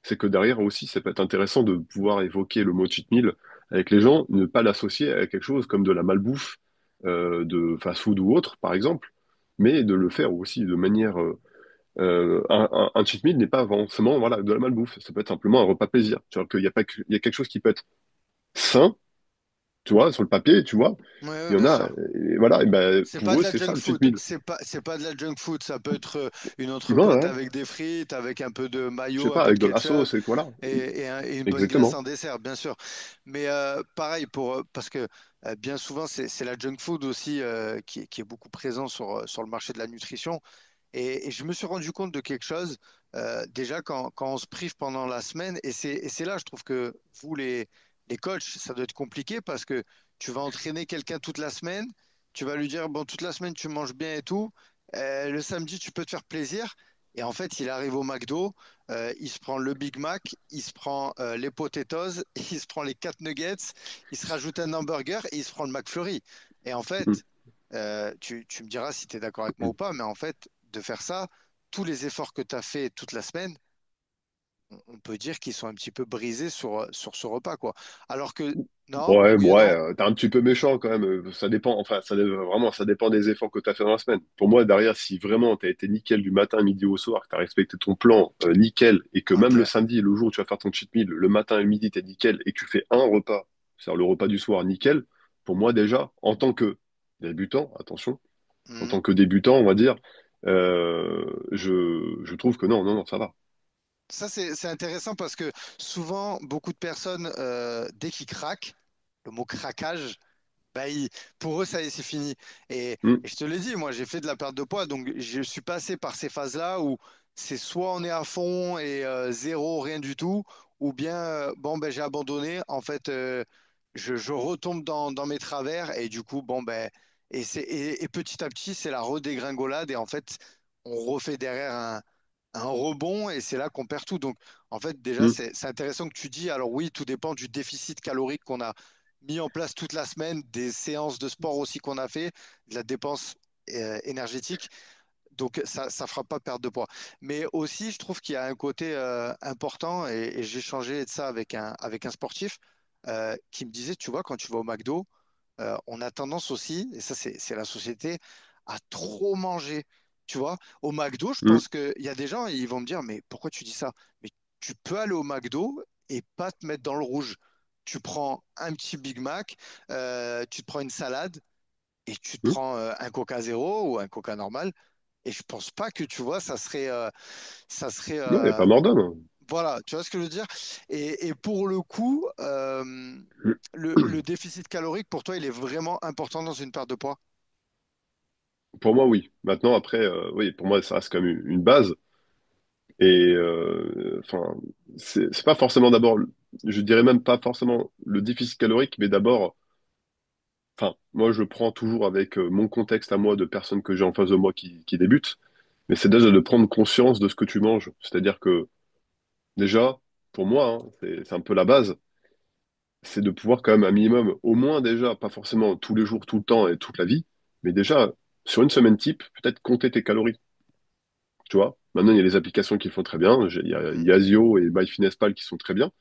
C'est que derrière aussi, ça peut être intéressant de pouvoir évoquer le mot cheat meal avec les gens, ne pas l'associer à quelque chose comme de la malbouffe, de fast-food ou autre, par exemple, mais de le faire aussi de manière un cheat meal n'est pas forcément voilà, de la malbouffe. Ça peut être simplement un repas plaisir. Tu vois, qu'il y a pas il y a quelque chose qui peut être sain, tu vois, sur le papier, tu vois. Ouais, ouais, Il y en bien a, sûr. et voilà, et ben, C'est pas pour de eux, la c'est ça junk le cheat food. meal. C'est pas de la junk food. Ça peut être une Ouais, entrecôte ouais, avec des frites, avec un peu de je sais mayo, un pas, peu de avec de la ketchup sauce et voilà. et une bonne glace Exactement. en dessert, bien sûr. Mais pareil, parce que bien souvent, c'est la junk food aussi qui est beaucoup présent sur le marché de la nutrition. Et je me suis rendu compte de quelque chose, déjà quand on se prive pendant la semaine, et c'est là, je trouve que vous, les coachs, ça doit être compliqué parce que tu vas entraîner quelqu'un toute la semaine, tu vas lui dire, bon, toute la semaine, tu manges bien et tout. Le samedi, tu peux te faire plaisir. Et en fait, il arrive au McDo, il se prend le Big Mac, il se prend les potatoes, il se prend les 4 nuggets, il se rajoute un hamburger et il se prend le McFlurry. Et en Mm. fait, tu me diras si tu es d'accord avec moi ou pas, mais en fait, de faire ça, tous les efforts que tu as fait toute la semaine, on peut dire qu'ils sont un petit peu brisés sur ce repas, quoi. Alors que, non, Ouais, oui et ouais, non. t'es un petit peu méchant quand même. Ça dépend, enfin, vraiment, ça dépend des efforts que t'as fait dans la semaine. Pour moi, derrière, si vraiment t'as été nickel du matin, midi au soir, que t'as respecté ton plan, nickel, et que même le Ok. samedi, le jour où tu vas faire ton cheat meal, le matin et le midi, t'es nickel, et que tu fais un repas, c'est-à-dire le repas du soir, nickel, pour moi, déjà, en tant que débutant, attention, en Mhm. tant que débutant, on va dire, je trouve que non, non, non, ça va. Ça, c'est intéressant parce que souvent, beaucoup de personnes, dès qu'ils craquent, le mot craquage, bah, pour eux, ça y est, c'est fini. Hmm, Et je te l'ai dit, moi, j'ai fait de la perte de poids, donc je suis passé par ces phases-là où c'est soit on est à fond et zéro, rien du tout, ou bien, bon, ben, j'ai abandonné. En fait, je retombe dans mes travers et du coup, bon, ben, et petit à petit, c'est la redégringolade et en fait, on refait derrière un rebond et c'est là qu'on perd tout. Donc, en fait, déjà, hmm, c'est intéressant que tu dis. Alors oui, tout dépend du déficit calorique qu'on a mis en place toute la semaine, des séances de sport aussi qu'on a fait, de la dépense énergétique. Donc, ça fera pas perdre de poids. Mais aussi, je trouve qu'il y a un côté important et j'ai changé de ça avec un sportif qui me disait, tu vois, quand tu vas au McDo, on a tendance aussi, et ça c'est la société, à trop manger. Tu vois, au McDo, je hmm, pense qu'il y a des gens, ils vont me dire, mais pourquoi tu dis ça? Mais tu peux aller au McDo et pas te mettre dans le rouge. Tu prends un petit Big Mac, tu te prends une salade et tu te hmm. prends un Coca zéro ou un Coca normal. Et je pense pas que tu vois, ça serait, Non, il n'y a pas mort d'homme. voilà, tu vois ce que je veux dire? Et pour le coup, le déficit calorique, pour toi, il est vraiment important dans une perte de poids? Pour moi, oui. Maintenant, après, oui, pour moi, ça reste quand même une base. Et enfin, c'est pas forcément d'abord, je dirais même pas forcément le déficit calorique, mais d'abord, enfin, moi, je prends toujours avec mon contexte à moi de personnes que j'ai en face de moi qui débutent. Mais c'est déjà de prendre conscience de ce que tu manges. C'est-à-dire que déjà, pour moi, hein, c'est un peu la base, c'est de pouvoir quand même un minimum, au moins déjà, pas forcément tous les jours, tout le temps et toute la vie, mais déjà sur une semaine type, peut-être compter tes calories. Tu vois, maintenant il y a les applications qui le font très bien. Il y a Hmm, Yazio et MyFitnessPal qui sont très bien.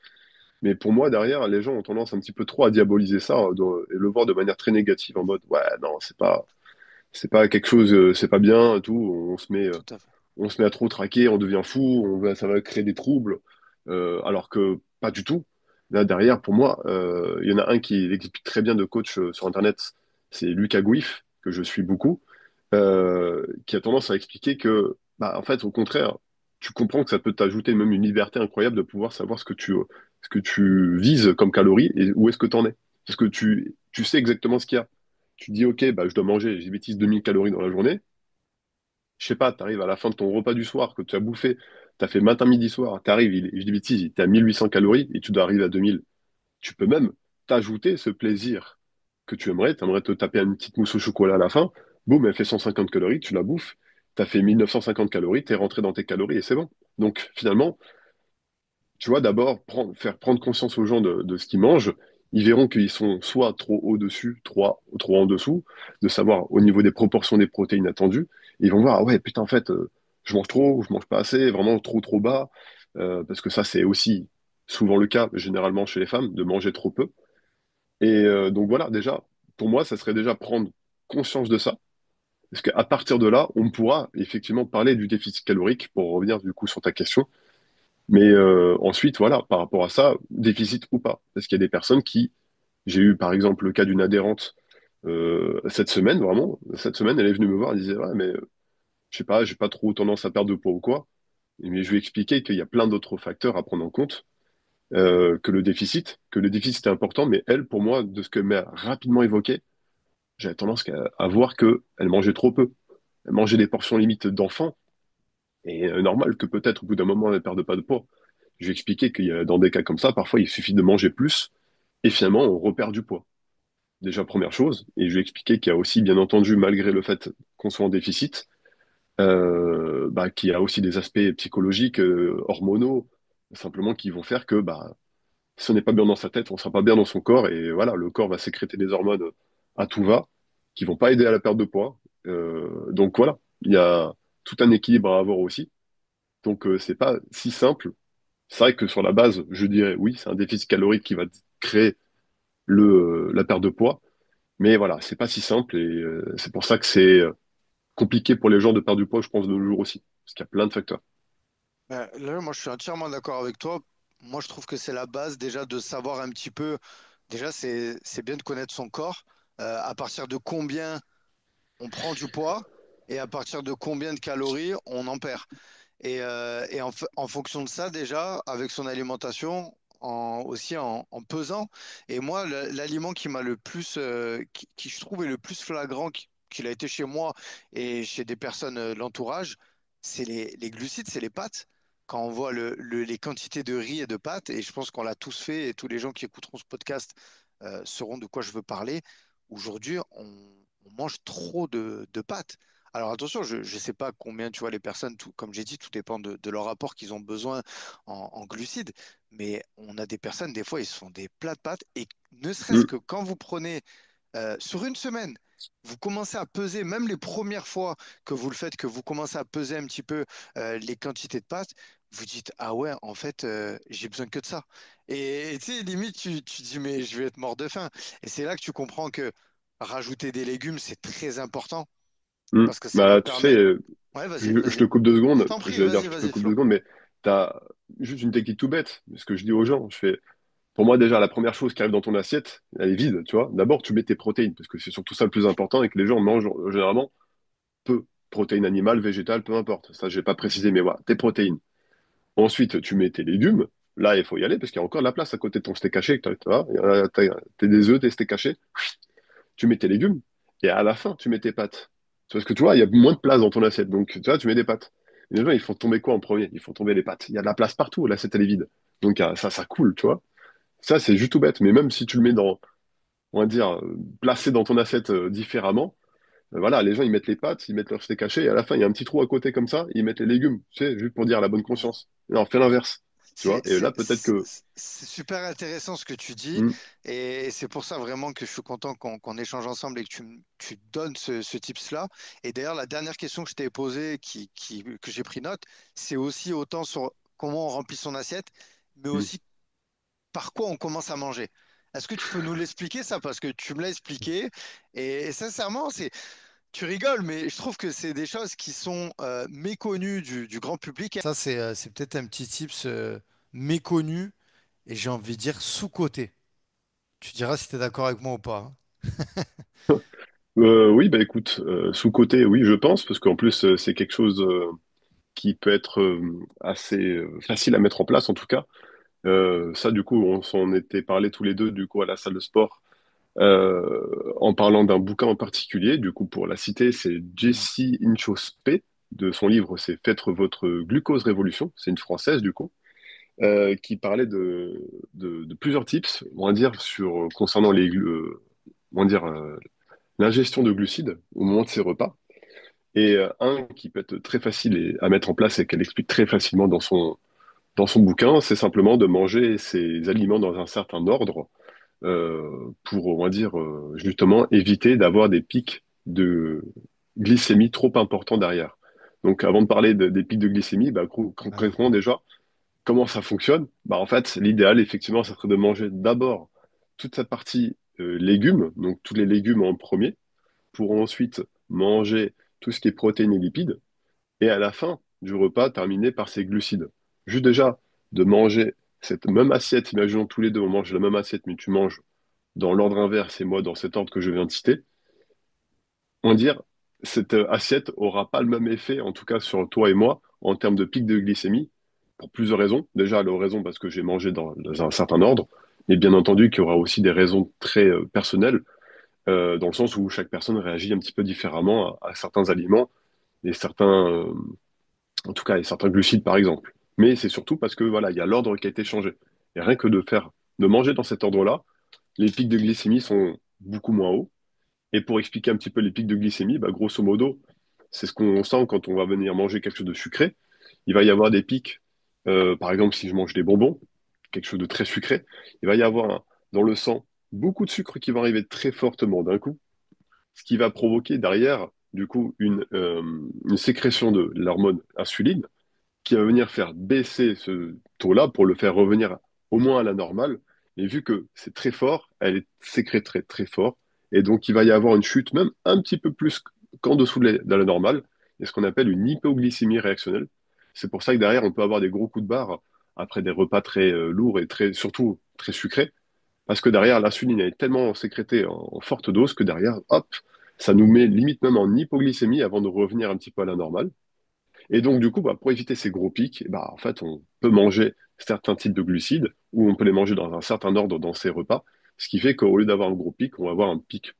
Mais pour moi, derrière, les gens ont tendance un petit peu trop à diaboliser ça et le voir de manière très négative en mode, ouais, non, c'est pas quelque chose, c'est pas bien, et tout. tout à fait. On se met à trop traquer, on devient fou, ça va créer des troubles, alors que pas du tout. Là, derrière, pour moi, il y en a un qui l'explique très bien de coach sur Internet, c'est Lucas Gouif, que je suis beaucoup, qui a tendance à expliquer que, bah, en fait, au contraire, tu comprends que ça peut t'ajouter même une liberté incroyable de pouvoir savoir ce que tu vises comme calories et où est-ce que tu en es. Parce que tu sais exactement ce qu'il y a. Tu dis, OK, bah, je dois manger, j'ai bêtise, 2000 calories dans la journée. Je sais pas, tu arrives à la fin de ton repas du soir que tu as bouffé, tu as fait matin, midi, soir, tu arrives, je dis bêtise, tu à 1800 calories et tu dois arriver à 2000. Tu peux même t'ajouter ce plaisir que tu aimerais. Tu aimerais te taper une petite mousse au chocolat à la fin. Boum, elle fait 150 calories, tu la bouffes. Tu as fait 1950 calories, tu es rentré dans tes calories et c'est bon. Donc finalement, tu vois, d'abord, faire prendre conscience aux gens de ce qu'ils mangent. Ils verront qu'ils sont soit trop au-dessus, trop en dessous, de savoir au niveau des proportions des protéines attendues. Et ils vont voir, ah ouais, putain, en fait, je mange trop, je mange pas assez, vraiment trop, trop bas. Parce que ça, c'est aussi souvent le cas, généralement chez les femmes, de manger trop peu. Et donc voilà, déjà, pour moi, ça serait déjà prendre conscience de ça. Parce qu'à partir de là, on pourra effectivement parler du déficit calorique, pour revenir du coup sur ta question. Mais ensuite, voilà, par rapport à ça, déficit ou pas. Parce qu'il y a des personnes qui, j'ai eu par exemple le cas d'une adhérente cette semaine, vraiment, cette semaine, elle est venue me voir, elle disait, ouais, mais je sais pas, j'ai pas trop tendance à perdre de poids ou quoi. Mais je lui ai expliqué qu'il y a plein d'autres facteurs à prendre en compte que le déficit est important, mais elle, pour moi, de ce qu'elle m'a rapidement évoqué, j'avais tendance à voir que elle mangeait trop peu. Elle mangeait des portions limites d'enfant, et normal que peut-être au bout d'un moment, elle ne perde pas de poids. Je lui ai expliqué qu'il y a, dans des cas comme ça, parfois, il suffit de manger plus et finalement, on repère du poids. déjà première chose, et je lui ai expliqué qu'il y a aussi, bien entendu, malgré le fait qu'on soit en déficit, qu'il y a aussi des aspects psychologiques, hormonaux, simplement qui vont faire que si on n'est pas bien dans sa tête, on sera pas bien dans son corps, et voilà, le corps va sécréter des hormones à tout va, qui vont pas aider à la perte de poids. Donc voilà, il y a tout un équilibre à avoir aussi. Donc c'est pas si simple. C'est vrai que sur la base, je dirais oui, c'est un déficit calorique qui va créer la perte de poids, mais voilà, c'est pas si simple, et c'est pour ça que c'est compliqué pour les gens de perdre du poids, je pense, de nos jours aussi, parce qu'il y a plein de facteurs. Là, moi, je suis entièrement d'accord avec toi. Moi, je trouve que c'est la base déjà de savoir un petit peu. Déjà, c'est bien de connaître son corps. À partir de combien on prend du poids et à partir de combien de calories on en perd. En fonction de ça, déjà, avec son alimentation, aussi en pesant. Et moi, l'aliment qui m'a le plus, qui je trouve est le plus flagrant qu'il a été chez moi et chez des personnes de l'entourage, c'est les glucides, c'est les pâtes. Quand on voit les quantités de riz et de pâtes, et je pense qu'on l'a tous fait, et tous les gens qui écouteront ce podcast sauront de quoi je veux parler. Aujourd'hui, on mange trop de pâtes. Alors attention, je ne sais pas combien, tu vois, les personnes, comme j'ai dit, tout dépend de leur apport qu'ils ont besoin en glucides, mais on a des personnes, des fois, ils se font des plats de pâtes, et ne serait-ce Mm, que quand vous prenez sur une semaine, vous commencez à peser, même les premières fois que vous le faites, que vous commencez à peser un petit peu les quantités de pâtes, vous dites, ah ouais, en fait, j'ai besoin que de ça. Et tu sais, limite, tu dis, mais je vais être mort de faim. Et c'est là que tu comprends que rajouter des légumes, c'est très important mm. parce que ça va Bah, tu sais, permettre. Ouais, vas-y, je te vas-y. coupe 2 secondes, Je t'en prie, j'allais dire vas-y, que je te vas-y, coupe deux Flo. secondes, mais tu as juste une technique tout bête. Ce que je dis aux gens, pour moi, déjà, la première chose qui arrive dans ton assiette, elle est vide, tu vois. D'abord, tu mets tes protéines, parce que c'est surtout ça le plus important, et que les gens mangent généralement peu. Protéines animales, végétales, peu importe. Ça, j'ai pas précisé, mais voilà, tes protéines. Ensuite, tu mets tes légumes. Là, il faut y aller, parce qu'il y a encore de la place à côté de ton steak haché. Tu vois, t'as des œufs, tes steaks hachés. Tu mets tes légumes, et à la fin, tu mets tes pâtes. Parce que tu vois, il y a moins de place dans ton assiette, donc tu vois, tu mets des pâtes. Et les gens, ils font tomber quoi en premier? Ils font tomber les pâtes. Il y a de la place partout, l'assiette, elle est vide. Donc ça coule, tu vois. Ça, c'est juste tout bête, mais même si tu le mets on va dire, placé dans ton assiette différemment, voilà, les gens, ils mettent les pâtes, ils mettent leur steak haché, et à la fin, il y a un petit trou à côté comme ça, ils mettent les légumes, tu sais, juste pour dire la bonne Ouais. conscience. Non, fais l'inverse, tu vois. Et là, peut-être que... C'est super intéressant ce que tu dis Hmm, et c'est pour ça vraiment que je suis content qu'on échange ensemble et que tu donnes ce tips-là. Et d'ailleurs, la dernière question que je t'ai posée, que j'ai pris note, c'est aussi autant sur comment on remplit son assiette, mais hmm. aussi par quoi on commence à manger. Est-ce que tu peux nous l'expliquer ça? Parce que tu me l'as expliqué et sincèrement, tu rigoles, mais je trouve que c'est des choses qui sont méconnues du grand public. Ça, c'est peut-être un petit tips méconnu et j'ai envie de dire sous-coté. Tu diras si tu es d'accord avec moi ou pas, hein. Oui, bah écoute, sous-coté, oui, je pense, parce qu'en plus, c'est quelque chose qui peut être assez facile à mettre en place, en tout cas. Ça, du coup, on s'en était parlé tous les deux, du coup, à la salle de sport, en parlant d'un bouquin en particulier. Du coup, pour la citer, c'est Mm. Jessie Inchauspé, de son livre, c'est Faites votre glucose révolution. C'est une Française, du coup, qui parlait de plusieurs tips, on va dire, concernant on va dire, l'ingestion de glucides au moment de ses repas. Et un qui peut être très facile à mettre en place et qu'elle explique très facilement dans son bouquin, c'est simplement de manger ses aliments dans un certain ordre pour, on va dire, justement éviter d'avoir des pics de glycémie trop importants derrière. Donc, avant de parler des pics de glycémie, Ah, concrètement déjà, comment ça fonctionne? Bah, en fait, l'idéal, effectivement, ça serait de manger d'abord toute cette partie légumes, donc tous les légumes en premier, pour ensuite manger tout ce qui est protéines et lipides, et à la fin du repas, terminer par ces glucides. Juste déjà de manger cette même assiette, imaginons tous les deux, on mange la même assiette, mais tu manges dans l'ordre inverse et moi dans cet ordre que je viens de citer, on va dire, cette assiette aura pas le même effet, en tout cas sur toi et moi, en termes de pic de glycémie, pour plusieurs raisons. Déjà, la raison parce que j'ai mangé dans un certain ordre, mais bien entendu qu'il y aura aussi des raisons très personnelles, dans le sens où chaque personne réagit un petit peu différemment à certains aliments et en tout cas, et certains glucides par exemple. Mais c'est surtout parce que voilà, il y a l'ordre qui a été changé. Et rien que de manger dans cet ordre-là, les pics de glycémie sont beaucoup moins haut. Et pour expliquer un petit peu les pics de glycémie, bah, grosso modo, c'est ce qu'on sent quand on va venir manger quelque chose de sucré. Il va y avoir des pics, par exemple, si je mange des bonbons, quelque chose de très sucré, il va y avoir dans le sang beaucoup de sucre qui va arriver très fortement d'un coup, ce qui va provoquer derrière, du coup, une sécrétion de l'hormone insuline qui va venir faire baisser ce taux-là pour le faire revenir au moins à la normale. Et vu que c'est très fort, elle est sécrétée très, très fort. Et donc, il va y avoir une chute même un petit peu plus qu'en dessous de la normale. Et ce qu'on appelle une hypoglycémie réactionnelle. C'est pour ça que derrière, on peut avoir des gros coups de barre après des repas très lourds et très, surtout très sucrés. Parce que derrière, l'insuline est tellement sécrétée en forte dose que derrière, hop, ça nous met limite même en hypoglycémie avant de revenir un petit peu à la normale. Et donc, du coup, bah, pour éviter ces gros pics, bah, en fait, on peut manger certains types de glucides ou on peut les manger dans un certain ordre dans ces repas. Ce qui fait qu'au lieu d'avoir un gros pic, on va avoir un pic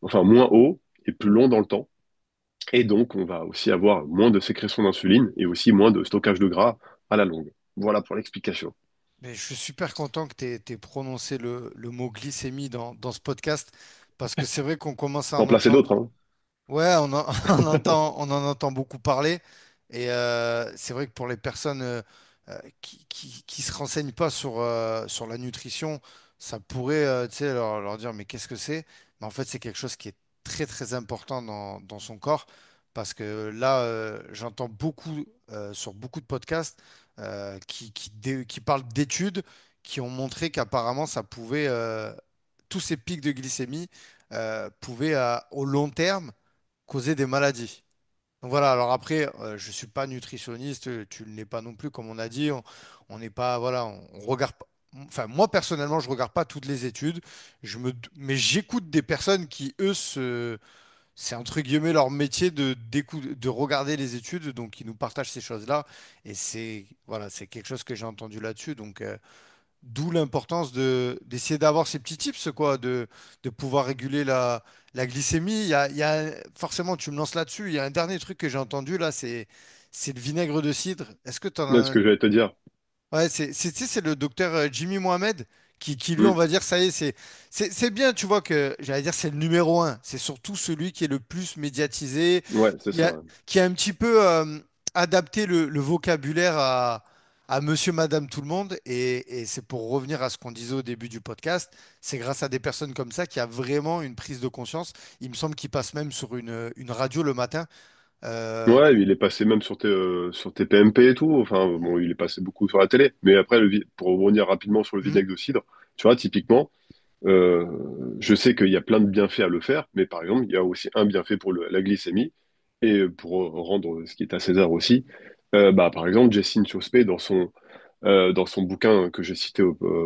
enfin, moins haut et plus long dans le temps. Et donc, on va aussi avoir moins de sécrétion d'insuline et aussi moins de stockage de gras à la longue. Voilà pour l'explication. Mais je suis super content que tu aies prononcé le mot glycémie dans ce podcast parce que c'est vrai qu'on commence à En en placer entendre. d'autres, hein. Ouais, on en entend beaucoup parler. Et c'est vrai que pour les personnes qui se renseignent pas sur la nutrition, ça pourrait tu sais, leur dire, mais qu'est-ce que c'est? Mais en fait, c'est quelque chose qui est très, très important dans son corps. Parce que là, j'entends beaucoup sur beaucoup de podcasts qui parlent d'études qui ont montré qu'apparemment, tous ces pics de glycémie pouvaient, au long terme, causer des maladies. Donc voilà, alors après, je suis pas nutritionniste, tu ne l'es pas non plus, comme on a dit, on n'est pas, voilà, on regarde pas. Enfin, moi personnellement, je regarde pas toutes les études, mais j'écoute des personnes qui, eux, c'est entre guillemets leur métier de regarder les études, donc ils nous partagent ces choses-là, et voilà, c'est quelque chose que j'ai entendu là-dessus, donc d'où l'importance d'essayer d'avoir ces petits tips, quoi, de pouvoir réguler la glycémie. Forcément, tu me lances là-dessus. Il y a un dernier truc que j'ai entendu là, c'est le vinaigre de cidre. Est-ce que tu en C'est ce as... que j'allais te dire. Ouais, tu sais, c'est le docteur Jimmy Mohamed lui, on Hmm. va dire, ça y est, c'est bien, tu vois, que j'allais dire, c'est le numéro un. C'est surtout celui qui est le plus médiatisé, Ouais, c'est qui a, ça. qui a un petit peu adapté le vocabulaire à monsieur, madame, tout le monde. Et c'est pour revenir à ce qu'on disait au début du podcast, c'est grâce à des personnes comme ça qu'il y a vraiment une prise de conscience. Il me semble qu'il passe même sur une radio le matin. Ouais, il est passé même sur tes PMP et tout. Enfin, bon, il est passé beaucoup sur la télé. Mais après, pour rebondir rapidement sur le Hmm. vinaigre de cidre, tu vois, typiquement, euh, je sais qu'il y a plein de bienfaits à le faire, mais par exemple, il y a aussi un bienfait pour la glycémie et pour rendre ce qui est à César aussi. Bah, par exemple, Jessine Chauspé, dans son bouquin que j'ai cité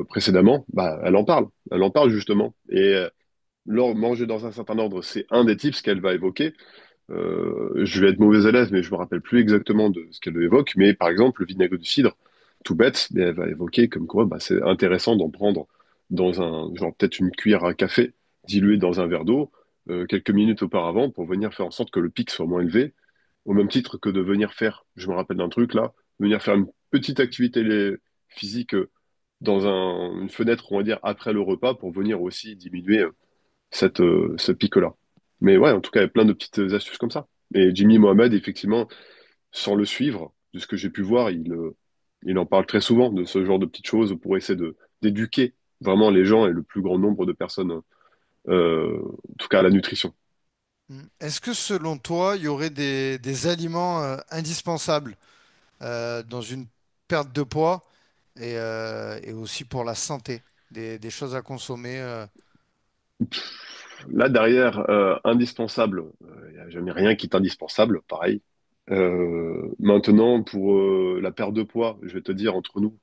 précédemment, bah, elle en parle. Elle en parle justement. Et manger dans un certain ordre, c'est un des tips qu'elle va évoquer. Je vais être mauvais élève, mais je me rappelle plus exactement de ce qu'elle évoque. Mais par exemple, le vinaigre du cidre, tout bête, mais elle va évoquer comme quoi bah, c'est intéressant d'en prendre dans genre peut-être une cuillère à café diluée dans un verre d'eau quelques minutes auparavant pour venir faire en sorte que le pic soit moins élevé, au même titre que de venir faire, je me rappelle d'un truc là, venir faire une petite activité physique dans une fenêtre, on va dire, après le repas pour venir aussi diminuer ce pic-là. Mais ouais, en tout cas, il y a plein de petites astuces comme ça. Et Jimmy Mohamed, effectivement, sans le suivre, de ce que j'ai pu voir, il en parle très souvent de ce genre de petites choses pour essayer d'éduquer vraiment les gens et le plus grand nombre de personnes, en tout cas à la nutrition. Hmm. Est-ce que selon toi, il y aurait des aliments indispensables dans une perte de poids et aussi pour la santé, des choses à consommer Là, derrière, indispensable, il n'y a jamais rien qui est indispensable, pareil. Maintenant, pour la perte de poids, je vais te dire entre nous,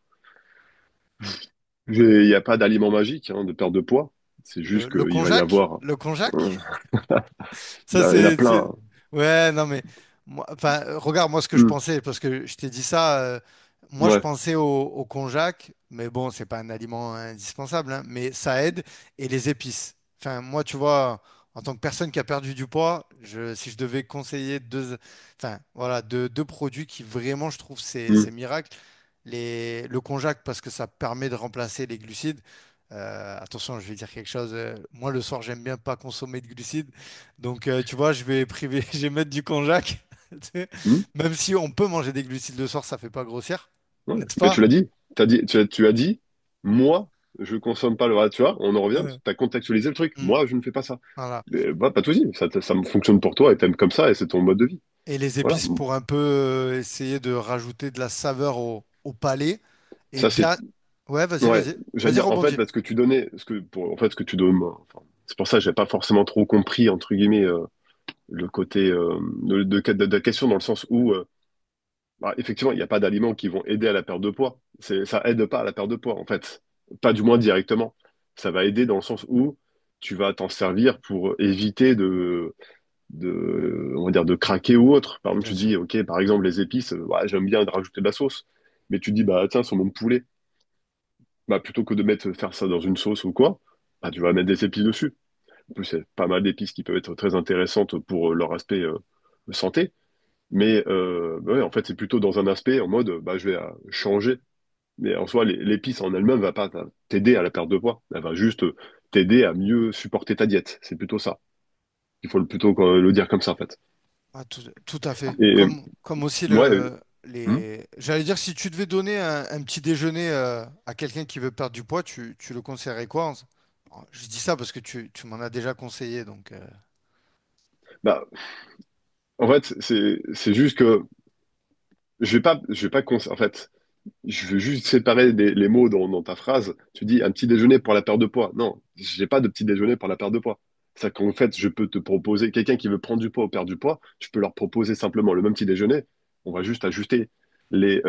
il n'y a pas d'aliment magique hein, de perte de poids. C'est juste le qu'il va y konjac? avoir. Le euh, konjac? il y Ça, en a plein. Hein. Ouais, non, mais enfin, regarde moi ce que je Hmm. pensais, parce que je t'ai dit ça. Moi, je Ouais. pensais au konjac, mais bon, c'est pas un aliment indispensable, hein, mais ça aide. Et les épices. Enfin, moi, tu vois, en tant que personne qui a perdu du poids, si je devais conseiller enfin, voilà, deux produits qui vraiment, je trouve, Hmm. c'est miracle. Le konjac, parce que ça permet de remplacer les glucides. Attention, je vais dire quelque chose. Moi, le soir, j'aime bien pas consommer de glucides. Donc, tu vois, je vais priver, je vais mettre du konjac. Tu sais. Hmm. Même si on peut manger des glucides le soir, ça fait pas grossir, Ouais. n'est-ce Mais pas? tu l'as dit. Tu as dit, moi, je consomme pas le. Ah, tu vois, on en revient. Euh, Tu as contextualisé le truc. mm, Moi, je ne fais pas ça. voilà. Mais, bah, pas de souci. Ça me fonctionne pour toi et t'aimes comme ça et c'est ton mode de vie. Et les Voilà. épices pour un peu essayer de rajouter de la saveur au palais. Et Ça, c'est. ouais, vas-y, Ouais. vas-y. J'allais Vas-y, dire, en fait, rebondis. parce que tu donnais. En fait, ce que tu donnes. Enfin, c'est pour ça que j'ai pas forcément trop compris, entre guillemets, le côté de la question dans le sens où. Bah, effectivement, il n'y a pas d'aliments qui vont aider à la perte de poids. Ça aide pas à la perte de poids, en fait. Pas du moins directement. Ça va aider dans le sens où tu vas t'en servir pour éviter on va dire, de craquer ou autre. Par exemple, Bien tu sûr. dis, OK, par exemple, les épices, ouais, j'aime bien rajouter de la sauce. Mais tu dis, bah, tiens, sur mon poulet, bah, plutôt que de faire ça dans une sauce ou quoi, bah, tu vas mettre des épices dessus. En plus, c'est pas mal d'épices qui peuvent être très intéressantes pour leur aspect santé. Mais bah ouais, en fait, c'est plutôt dans un aspect en mode, bah, je vais changer. Mais en soi, l'épice en elle-même va pas t'aider à la perte de poids. Elle va juste t'aider à mieux supporter ta diète. C'est plutôt ça. Il faut plutôt le dire comme ça, en fait. Ah, tout à fait. Et Comme aussi ouais, hmm, J'allais dire, si tu devais donner un petit déjeuner à quelqu'un qui veut perdre du poids, tu le conseillerais quoi? Je dis ça parce que tu m'en as déjà conseillé, donc bah, en fait, c'est juste que je vais pas en fait, je veux juste séparer les mots dans ta phrase. Tu dis un petit déjeuner pour la perte de poids. Non, j'ai pas de petit déjeuner pour la perte de poids. C'est qu'en fait, je peux te proposer, quelqu'un qui veut prendre du poids ou perdre du poids, je peux leur proposer simplement le même petit déjeuner. On va juste ajuster les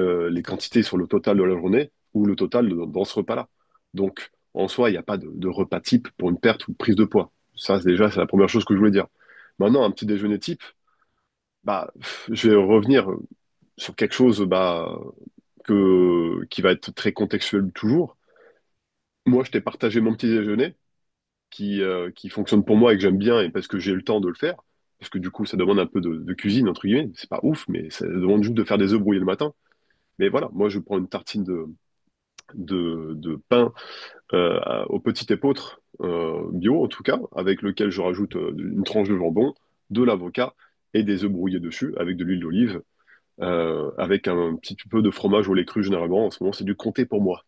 quantités sur le total de la journée ou le total dans ce repas-là. Donc, en soi, il n'y a pas de repas type pour une perte ou une prise de poids. Ça, déjà, c'est la première chose que je voulais dire. Maintenant, un petit déjeuner type, bah, je vais revenir sur quelque chose, bah, qui va être très contextuel toujours. Moi, je t'ai partagé mon petit déjeuner qui fonctionne pour moi et que j'aime bien et parce que j'ai le temps de le faire. Parce que du coup, ça demande un peu de cuisine, entre guillemets. C'est pas ouf, mais ça demande juste de faire des œufs brouillés le matin. Mais voilà, moi, je prends une tartine de pain au petit épeautre, bio en tout cas, avec lequel je rajoute une tranche de jambon, de l'avocat et des œufs brouillés dessus avec de l'huile d'olive, avec un petit peu de fromage au lait cru généralement. En ce moment, c'est du comté pour moi.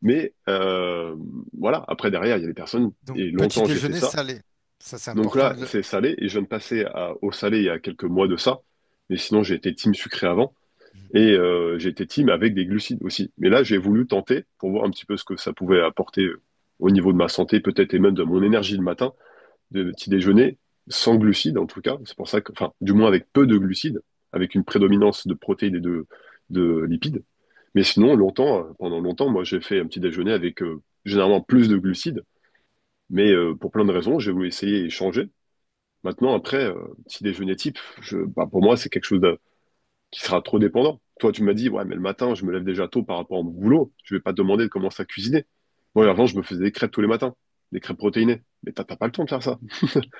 Mais voilà, après derrière, il y a des personnes, donc et petit longtemps j'ai fait déjeuner ça. salé. Ça, c'est Donc important là, de le. c'est salé, et je viens de passer au salé il y a quelques mois de ça. Mais sinon, j'ai été team sucré avant, et j'ai été team avec des glucides aussi. Mais là, j'ai voulu tenter pour voir un petit peu ce que ça pouvait apporter au niveau de ma santé, peut-être et même de mon énergie le matin, de petit déjeuner sans glucides en tout cas. C'est pour ça que, enfin, du moins avec peu de glucides, avec une prédominance de protéines et de lipides. Mais sinon, pendant longtemps, moi, j'ai fait un petit déjeuner avec généralement plus de glucides. Mais pour plein de raisons, j'ai voulu essayer et changer. Maintenant, après, petit déjeuner type, bah, pour moi, c'est quelque chose qui sera trop dépendant. Toi, tu m'as dit, ouais, mais le matin, je me lève déjà tôt par rapport à mon boulot. Je vais pas te demander de commencer à cuisiner. Moi, avant, je me faisais des crêpes tous les matins, des crêpes protéinées. Mais t'as pas le temps de faire ça.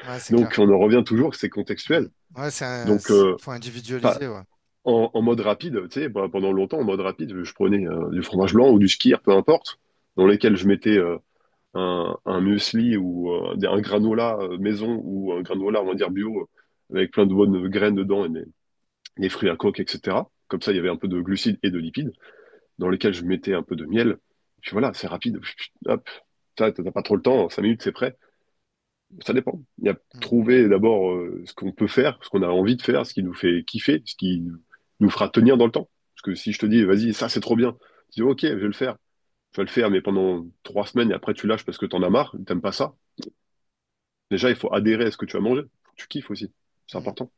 Ouais, c'est Donc, clair. on en revient toujours que c'est contextuel. Ouais, Donc, faut pas- individualiser, ouais. en mode rapide, tu sais, bah, pendant longtemps, en mode rapide, je prenais du fromage blanc ou du skyr, peu importe, dans lesquels je mettais un muesli ou un granola maison ou un granola, on va dire bio, avec plein de bonnes graines dedans et des fruits à coque, etc. Comme ça, il y avait un peu de glucides et de lipides, dans lesquels je mettais un peu de miel. Puis voilà, c'est rapide. Hop, t'as pas trop le temps, 5 minutes, c'est prêt. Ça dépend. Il y a Mm. trouver d'abord ce qu'on peut faire, ce qu'on a envie de faire, ce qui nous fait kiffer, ce qui nous fera tenir dans le temps. Parce que si je te dis, vas-y, ça c'est trop bien, tu dis, ok, je vais le faire. Tu vas le faire, mais pendant 3 semaines et après tu lâches parce que t'en as marre, t'aimes pas ça. Déjà, il faut adhérer à ce que tu as mangé. Faut que tu kiffes aussi. C'est Mm. important.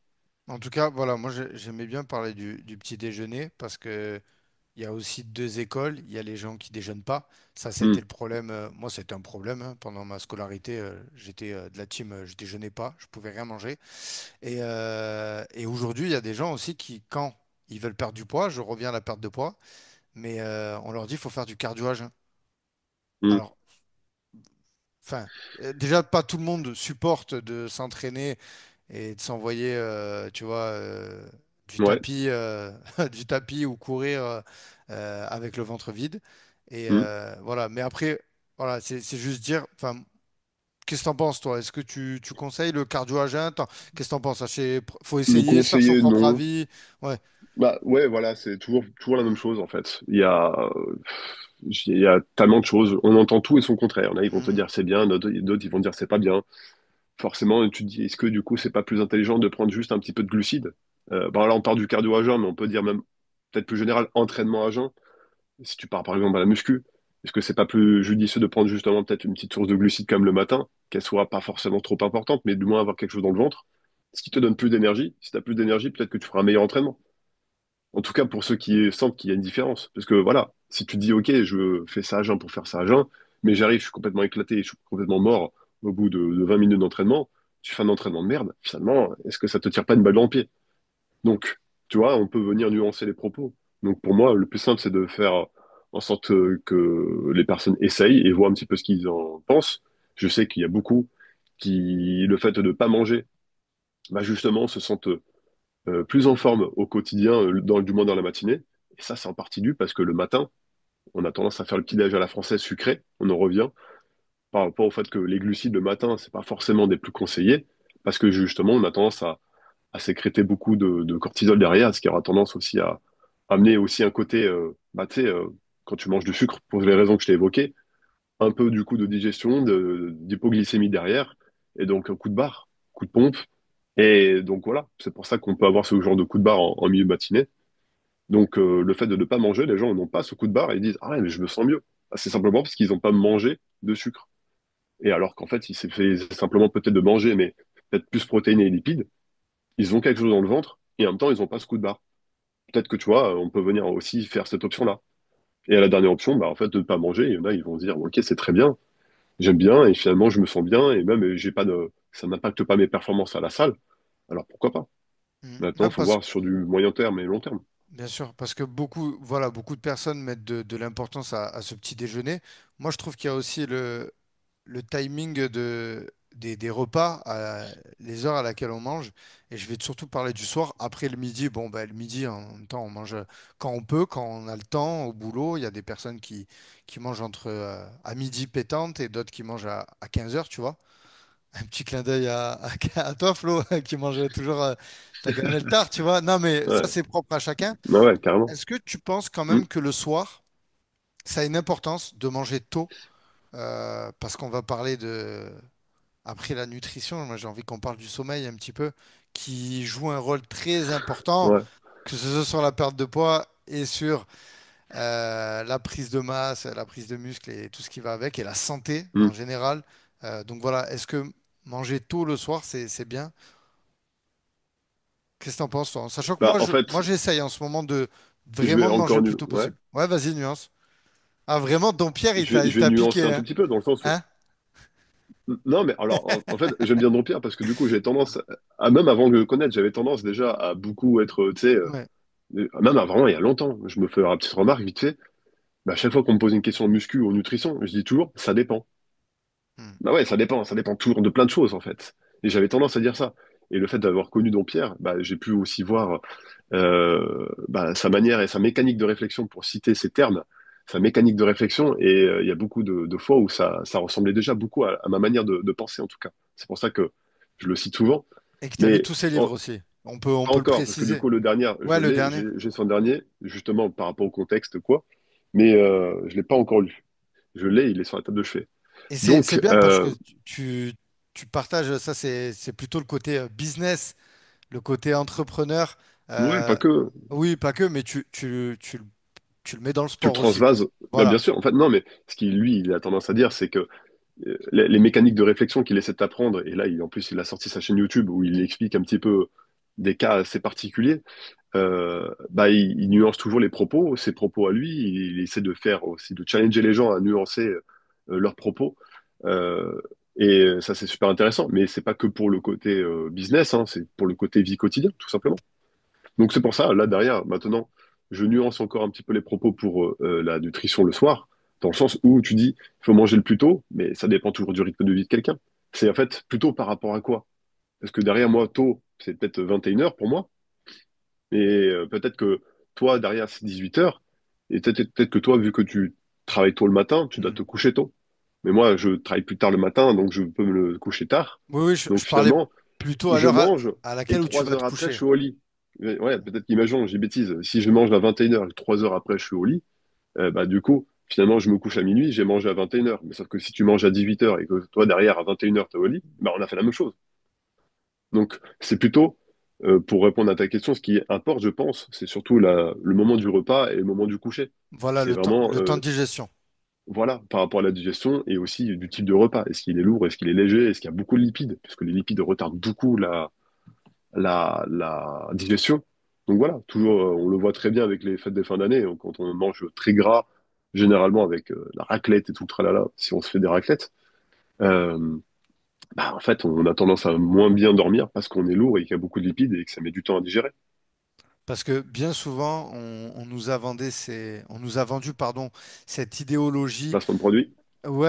En tout cas, voilà, moi j'aimais bien parler du petit déjeuner parce que il y a aussi deux écoles. Il y a les gens qui déjeunent pas. Ça, c'était Hmm. le problème. Moi, c'était un problème hein. Pendant ma scolarité, j'étais de la team, je déjeunais pas, je pouvais rien manger. Et aujourd'hui, il y a des gens aussi qui, quand ils veulent perdre du poids, je reviens à la perte de poids, mais on leur dit qu'il faut faire du cardio-âge. Hmm. Alors, enfin, déjà, pas tout le monde supporte de s'entraîner et de s'envoyer, tu vois, du Ouais. tapis, du tapis ou courir avec le ventre vide. Et Hmm. voilà. Mais après, Voilà, c'est juste dire, enfin, qu'est-ce que t'en penses, toi? Est-ce que tu conseilles le cardio à jeun? Qu'est-ce que t'en penses? Faut Le essayer, se faire son conseiller, propre non. avis. Ouais. Bah ouais, voilà, c'est toujours la même chose en fait. Il y a tellement de choses. On entend tout et son contraire. Il y en a, ils vont te Mhm. dire c'est bien, d'autres ils vont dire c'est pas bien. Forcément, tu te dis est-ce que du coup c'est pas plus intelligent de prendre juste un petit peu de glucides? Bon là on parle du cardio à jeun, mais on peut dire même peut-être plus général entraînement à jeun. Si tu pars par exemple à la muscu, est-ce que c'est pas plus judicieux de prendre justement peut-être une petite source de glucides comme le matin, qu'elle soit pas forcément trop importante, mais du moins avoir quelque chose dans le ventre, ce qui te donne plus d'énergie. Si tu as plus d'énergie, peut-être que tu feras un meilleur entraînement. En tout cas, pour ceux qui sentent qu'il y a une différence. Parce que voilà, si tu te dis, OK, je fais ça à jeun pour faire ça à jeun, mais j'arrive, je suis complètement éclaté, je suis complètement mort au bout de 20 minutes d'entraînement, tu fais un entraînement de merde, finalement, est-ce que ça te tire pas une balle dans le pied? Donc, tu vois, on peut venir nuancer les propos. Donc, pour moi, le plus simple, c'est de faire en sorte que les personnes essayent et voient un petit peu ce qu'ils en pensent. Je sais qu'il y a beaucoup qui, le fait de ne pas manger, bah justement, se sentent plus en forme au quotidien, du moins dans la matinée. Et ça, c'est en partie dû parce que le matin, on a tendance à faire le petit-déj à la française sucré. On en revient par rapport au fait que les glucides le matin, c'est pas forcément des plus conseillés parce que justement, on a tendance à sécréter beaucoup de cortisol derrière, ce qui aura tendance aussi à amener aussi un côté, bah, tu sais, quand tu manges du sucre, pour les raisons que je t'ai évoquées, un peu du coup de digestion, d'hypoglycémie derrière, et donc un coup de barre, coup de pompe. Et donc voilà, c'est pour ça qu'on peut avoir ce genre de coup de barre en milieu de matinée. Donc, le fait de ne pas manger, les gens n'ont pas ce coup de barre et ils disent, ah ouais, mais je me sens mieux. Ah, c'est simplement parce qu'ils n'ont pas mangé de sucre. Et alors qu'en fait, il s'est fait simplement peut-être de manger, mais peut-être plus protéines et lipides. Ils ont quelque chose dans le ventre et en même temps, ils n'ont pas ce coup de barre. Peut-être que tu vois, on peut venir aussi faire cette option-là. Et à la dernière option, bah, en fait, de ne pas manger, il y en a, ils vont se dire, ok, c'est très bien, j'aime bien et finalement, je me sens bien et même, j'ai pas ça n'impacte pas mes performances à la salle. Alors pourquoi pas? Mhm. Maintenant, Ouais, il faut voir sur du moyen terme et long terme. bien sûr, parce que beaucoup, voilà, beaucoup de personnes mettent de l'importance à ce petit déjeuner. Moi, je trouve qu'il y a aussi le timing des repas, les heures à laquelle on mange. Et je vais surtout parler du soir. Après le midi, bon, ben, le midi, en même temps, on mange quand on peut, quand on a le temps, au boulot. Il y a des personnes qui mangent à midi pétante et d'autres qui mangent à 15 heures, tu vois. Un petit clin d'œil à toi, Flo, qui mangeait toujours ta gamelle tard, tu vois. Non, mais ça, Ouais, c'est propre à chacun. ouais, ouais, carrément. Est-ce que tu penses quand Hmm. même que le soir, ça a une importance de manger tôt? Parce qu'on va parler après la nutrition, moi j'ai envie qu'on parle du sommeil un petit peu, qui joue un rôle très important, Ouais. que ce soit sur la perte de poids et sur la prise de masse, la prise de muscle et tout ce qui va avec, et la santé Hmm. en général. Donc voilà, est-ce que manger tôt le soir, c'est bien? Qu'est-ce que t'en penses, toi? Sachant que Bah, moi, en fait, moi j'essaye en ce moment de je vais vraiment de manger encore le plus tôt ouais, possible. Ouais, vas-y, nuance. Ah, vraiment, Don Pierre, il je vais t'a nuancer piqué, un tout hein? petit peu dans le sens où Hein? non, mais alors en fait, j'aime bien Dompierre parce que du coup, j'ai tendance à même avant de le connaître, j'avais tendance déjà à beaucoup être, tu sais, Ouais. même avant, il y a longtemps, je me fais une petite remarque vite fait. Bah, à chaque fois qu'on me pose une question de muscu ou nutrition, je dis toujours, ça dépend. Hmm. Bah ouais, ça dépend toujours de plein de choses en fait. Et j'avais tendance à dire ça. Et le fait d'avoir connu Dompierre, bah, j'ai pu aussi voir bah, sa manière et sa mécanique de réflexion, pour citer ces termes, sa mécanique de réflexion. Et il y a beaucoup de fois où ça ressemblait déjà beaucoup à ma manière de penser, en tout cas. C'est pour ça que je le cite souvent. Et que tu as lu Mais tous ses en- livres aussi. On pas peut le encore, parce que du préciser. coup, le dernier, Ouais, je le l'ai, dernier. j'ai son dernier, justement par rapport au contexte, quoi. Mais je l'ai pas encore lu. Je l'ai, il est sur la table de chevet. Et c'est Donc, bien parce que tu, tu partages, ça c'est plutôt le côté business, le côté entrepreneur. ouais, pas Euh, que. oui, pas que, mais tu le mets dans le Tu le sport aussi, quoi. transvases. Bah, bien Voilà. sûr, en fait, non, mais ce qui, lui, il a tendance à dire, c'est que les mécaniques de réflexion qu'il essaie d'apprendre, et là, en plus, il a sorti sa chaîne YouTube où il explique un petit peu des cas assez particuliers, bah, il nuance toujours les propos, ses propos à lui, il essaie de faire aussi, de challenger les gens à nuancer leurs propos. Euh, et ça, c'est super intéressant, mais c'est pas que pour le côté business, hein, c'est pour le côté vie quotidienne, tout simplement. Donc c'est pour ça, là derrière, maintenant, je nuance encore un petit peu les propos pour la nutrition le soir, dans le sens où tu dis, il faut manger le plus tôt, mais ça dépend toujours du rythme de vie de quelqu'un. C'est en fait plutôt par rapport à quoi? Parce que derrière moi, tôt, c'est peut-être 21 heures pour moi, et peut-être que toi, derrière, c'est 18 heures, et peut-être que toi, vu que tu travailles tôt le matin, tu dois Hmm. te coucher tôt. Mais moi, je travaille plus tard le matin, donc je peux me coucher tard. Oui, oui, Donc je parlais finalement, plutôt à je l'heure mange à et laquelle où tu trois vas te heures après, je coucher. suis au lit. Ouais, peut-être qu'imaginons, j'ai bêtise. Si je mange à 21h et 3 heures après, je suis au lit, bah, du coup, finalement, je me couche à minuit, j'ai mangé à 21h. Mais sauf que si tu manges à 18h et que toi, derrière, à 21h, tu es au lit, bah, on a fait la même chose. Donc, c'est plutôt, pour répondre à ta question, ce qui importe, je pense, c'est surtout le moment du repas et le moment du coucher. Voilà C'est vraiment, le temps de digestion. voilà, par rapport à la digestion et aussi du type de repas. Est-ce qu'il est lourd? Est-ce qu'il est léger? Est-ce qu'il y a beaucoup de lipides? Puisque les lipides retardent beaucoup la digestion. Donc voilà, toujours, on le voit très bien avec les fêtes des fins d'année, hein, quand on mange très gras, généralement avec la raclette et tout le tralala, si on se fait des raclettes, euh, bah, en fait, on a tendance à moins bien dormir parce qu'on est lourd et qu'il y a beaucoup de lipides et que ça met du temps à digérer. Parce que bien souvent, on nous a vendu, pardon, cette idéologie. Placement de produit, Ouais,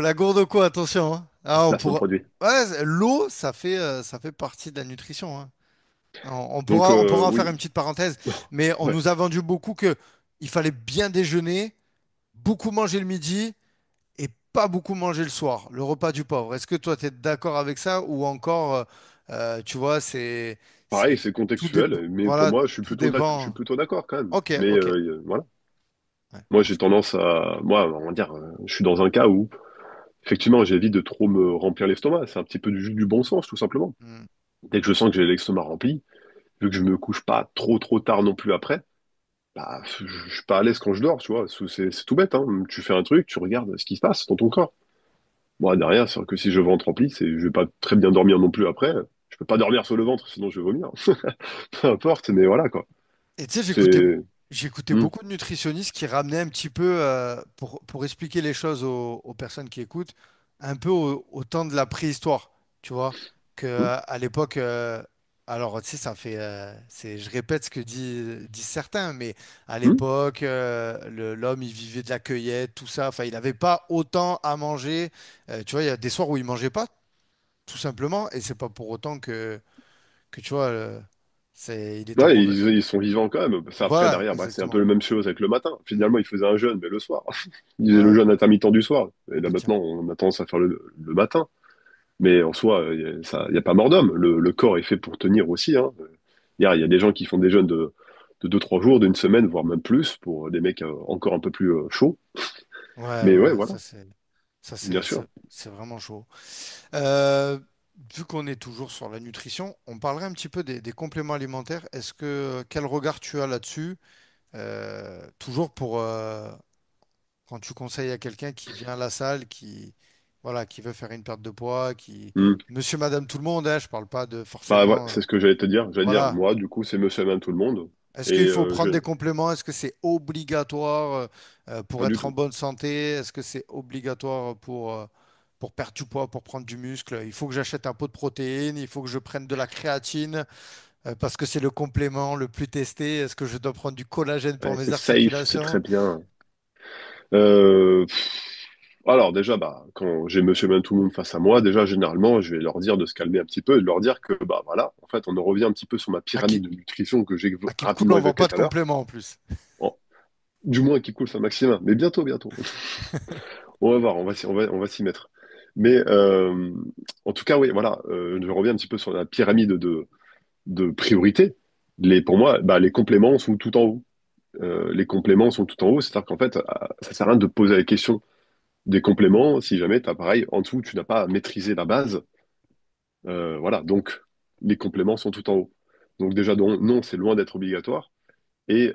la gourde au co, attention, hein. Ah, placement de produit. ouais, l'eau, ça fait partie de la nutrition, hein. Donc On pourra en faire oui, une petite parenthèse, mais on ouais. nous a vendu beaucoup que il fallait bien déjeuner, beaucoup manger le midi et pas beaucoup manger le soir, le repas du pauvre. Est-ce que toi, tu es d'accord avec ça ou encore, tu vois, Pareil, c'est c'est contextuel, mais pour voilà, moi, tout je suis dépend. plutôt d'accord quand même. Ok, Mais ok. voilà. Ouais, Moi, parce j'ai que- tendance à, moi, on va dire, je suis dans un cas où, effectivement, j'évite de trop me remplir l'estomac. C'est un petit peu du bon sens, tout simplement. Hmm. Dès que je sens que j'ai l'estomac rempli, vu que je me couche pas trop tard non plus après, bah, je suis pas à l'aise quand je dors, tu vois. C'est tout bête, hein. Tu fais un truc, tu regardes ce qui se passe dans ton corps. Moi, derrière, c'est vrai que si je ventre rempli, je vais pas très bien dormir non plus après. Je peux pas dormir sur le ventre, sinon je vais vomir. Peu importe, mais voilà, quoi. Et tu sais, C'est, j'écoutais Hmm, beaucoup de nutritionnistes qui ramenaient un petit peu, pour expliquer les choses aux personnes qui écoutent, un peu au temps de la préhistoire. Tu vois, que hmm, à l'époque, alors tu sais, je répète ce que disent certains, mais à hmm. l'époque, l'homme, il vivait de la cueillette, tout ça. Enfin, il n'avait pas autant à manger. Tu vois, il y a des soirs où il mangeait pas, tout simplement, et c'est pas pour autant que tu vois, il était en Ouais, mauvais. ils sont vivants quand même. Ça, après, Voilà, derrière, bah, c'est un peu exactement. la même chose avec le matin. Finalement, ils faisaient un jeûne, mais le soir. Ils faisaient le Ouais, jeûne intermittent du soir. Et là, effectivement. maintenant, on a tendance à faire le matin. Mais en soi, il y a pas mort d'homme. Le corps est fait pour tenir aussi, hein. Il y a des gens qui font des jeûnes de 2, 3 jours, d'une semaine, voire même plus, pour des mecs encore un peu plus chauds. Ouais, Mais ouais, ouais, voilà, bien sûr. c'est vraiment chaud. Euh, Vu qu'on est toujours sur la nutrition, on parlerait un petit peu des compléments alimentaires. Quel regard tu as là-dessus? Toujours quand tu conseilles à quelqu'un qui vient à la salle, voilà, qui veut faire une perte de poids, Hmm. monsieur, madame, tout le monde, hein, je parle pas de Bah ouais, forcément, c'est ce que j'allais te dire. J'allais dire, voilà. moi, du coup, c'est monsieur et madame tout le monde. Est-ce Et qu'il faut prendre des compléments? Est-ce que c'est obligatoire pour pas du être en tout. bonne santé? Est-ce que c'est obligatoire pour perdre du poids, pour prendre du muscle? Il faut que j'achète un pot de protéines, il faut que je prenne de la créatine parce que c'est le complément le plus testé. Est-ce que je dois prendre du collagène pour Ouais, mes c'est safe, c'est articulations? très bien. Euh, alors déjà, bah, quand j'ai monsieur et madame tout le monde face à moi, déjà, généralement, je vais leur dire de se calmer un petit peu et de leur dire que, bah voilà, en fait, on en revient un petit peu sur ma À qui, pyramide de nutrition que j'ai à qui cool, rapidement on vend évoquée pas de tout à l'heure. compléments en plus. Bon, du moins qui coule un maximum, mais bientôt, bientôt. On va voir, on va s'y mettre. Mais en tout cas, oui, voilà, je reviens un petit peu sur la pyramide de priorité. Pour moi, bah, les compléments sont tout en haut. Les compléments sont tout en haut, c'est-à-dire qu'en fait, ça sert à rien de poser la question des compléments si jamais tu as pareil, en dessous, tu n'as pas maîtrisé la base. Voilà, donc les compléments sont tout en haut. Donc déjà, non, c'est loin d'être obligatoire. Et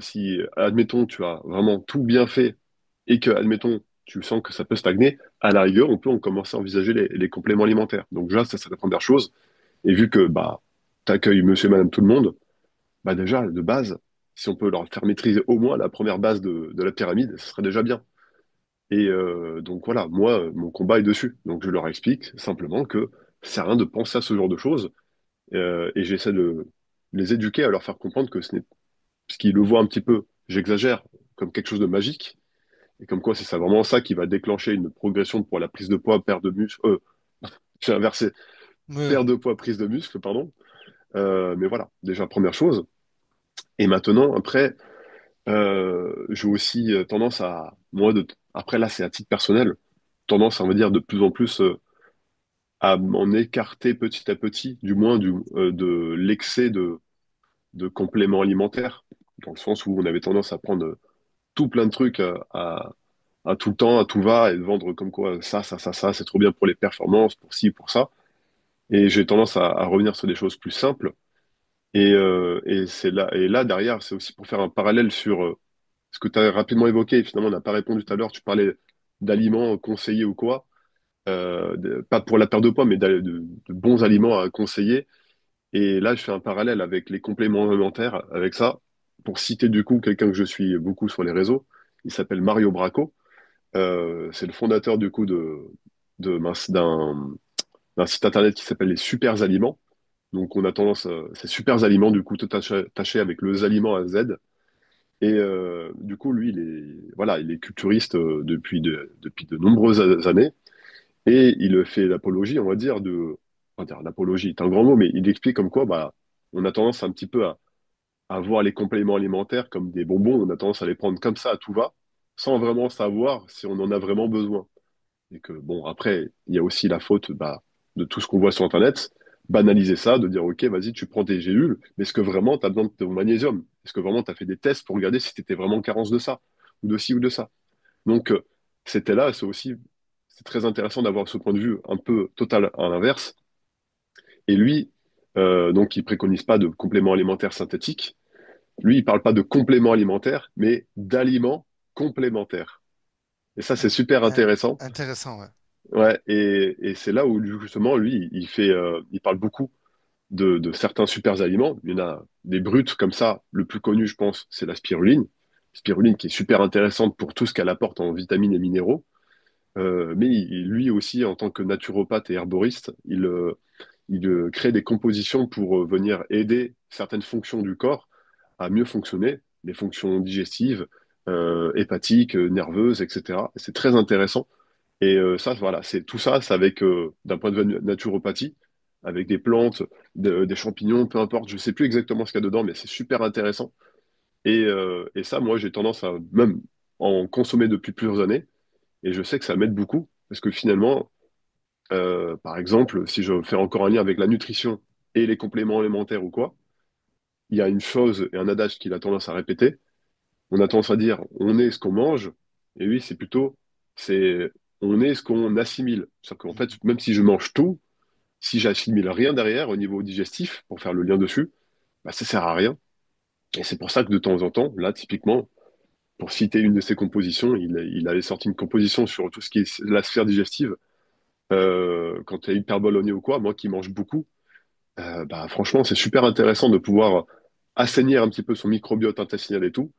si, admettons, tu as vraiment tout bien fait et que, admettons, tu sens que ça peut stagner, à la rigueur, on commencer à envisager les compléments alimentaires. Donc déjà, ça, c'est la première chose. Et vu que bah, tu accueilles monsieur et madame tout le monde, bah déjà, de base, si on peut leur faire maîtriser au moins la première base de la pyramide, ce serait déjà bien. Et donc voilà, moi, mon combat est dessus. Donc je leur explique simplement que ça sert à rien de penser à ce genre de choses. Et j'essaie de les éduquer à leur faire comprendre que ce n'est, ce qu'ils le voient un petit peu, j'exagère, comme quelque chose de magique. Et comme quoi, c'est ça, vraiment ça qui va déclencher une progression pour la prise de poids, perte de muscle. J'ai inversé, Ouais. perte de poids, prise de muscle, pardon. Mais voilà, déjà première chose. Et maintenant, après, j'ai aussi tendance à, moi, après là, c'est à titre personnel, tendance, on va dire, de plus en plus à m'en écarter petit à petit, du moins de l'excès de compléments alimentaires, dans le sens où on avait tendance à prendre tout plein de trucs à tout le temps, à tout va, et de vendre comme quoi ça, c'est trop bien pour les performances, pour ci, pour ça. Et j'ai tendance à revenir sur des choses plus simples. Et c'est là, et là, derrière, c'est aussi pour faire un parallèle sur ce que tu as rapidement évoqué, et finalement, on n'a pas répondu tout à l'heure, tu parlais d'aliments conseillés ou quoi, pas pour la perte de poids, mais de bons aliments à conseiller. Et là, je fais un parallèle avec les compléments alimentaires, avec ça, pour citer du coup quelqu'un que je suis beaucoup sur les réseaux, il s'appelle Mario Bracco. C'est le fondateur du coup d'un site internet qui s'appelle les Super Aliments. Donc on a tendance, ces Super Aliments du coup tout attaché avec le aliments à Z. Et du coup lui il est culturiste depuis de nombreuses années et il fait l'apologie, on va dire on va dire l'apologie est un grand mot, mais il explique comme quoi bah on a tendance un petit peu à voir les compléments alimentaires comme des bonbons, on a tendance à les prendre comme ça à tout va, sans vraiment savoir si on en a vraiment besoin. Et que, bon, après, il y a aussi la faute bah, de tout ce qu'on voit sur Internet, banaliser ça, de dire, OK, vas-y, tu prends tes gélules, mais est-ce que vraiment tu as besoin de ton magnésium? Est-ce que vraiment tu as fait des tests pour regarder si tu étais vraiment en carence de ça, ou de ci ou de ça? Donc, c'était là, c'est très intéressant d'avoir ce point de vue un peu total à l'inverse. Et lui, donc, il préconise pas de compléments alimentaires synthétiques. Lui, il parle pas de compléments alimentaires, mais d'aliments complémentaires. Et ça, c'est In- super intéressant. Intéressant, ouais. Ouais, et c'est là où justement lui, il parle beaucoup de certains super aliments. Il y en a des bruts comme ça. Le plus connu, je pense, c'est la spiruline. Spiruline qui est super intéressante pour tout ce qu'elle apporte en vitamines et minéraux. Mais lui aussi, en tant que naturopathe et herboriste, il crée des compositions pour venir aider certaines fonctions du corps à mieux fonctionner, les fonctions digestives, hépatiques, nerveuses, etc. C'est très intéressant. Et ça, voilà, c'est tout ça, c'est avec d'un point de vue naturopathie, avec des plantes, des champignons, peu importe, je sais plus exactement ce qu'il y a dedans, mais c'est super intéressant. Et ça, moi, j'ai tendance à même en consommer depuis plusieurs années, et je sais que ça m'aide beaucoup, parce que finalement, par exemple, si je fais encore un lien avec la nutrition et les compléments alimentaires ou quoi, il y a une chose et un adage qu'il a tendance à répéter. On a tendance à dire on est ce qu'on mange, et lui, c'est on est ce qu'on assimile. C'est-à-dire qu'en fait, Mhm. même si je mange tout, si j'assimile rien derrière au niveau digestif, pour faire le lien dessus, bah, ça sert à rien. Et c'est pour ça que de temps en temps, là, typiquement, pour citer une de ses compositions, il avait sorti une composition sur tout ce qui est la sphère digestive. Quand tu es hyperbologné ou quoi, moi qui mange beaucoup, bah, franchement, c'est super intéressant de pouvoir assainir un petit peu son microbiote intestinal et tout.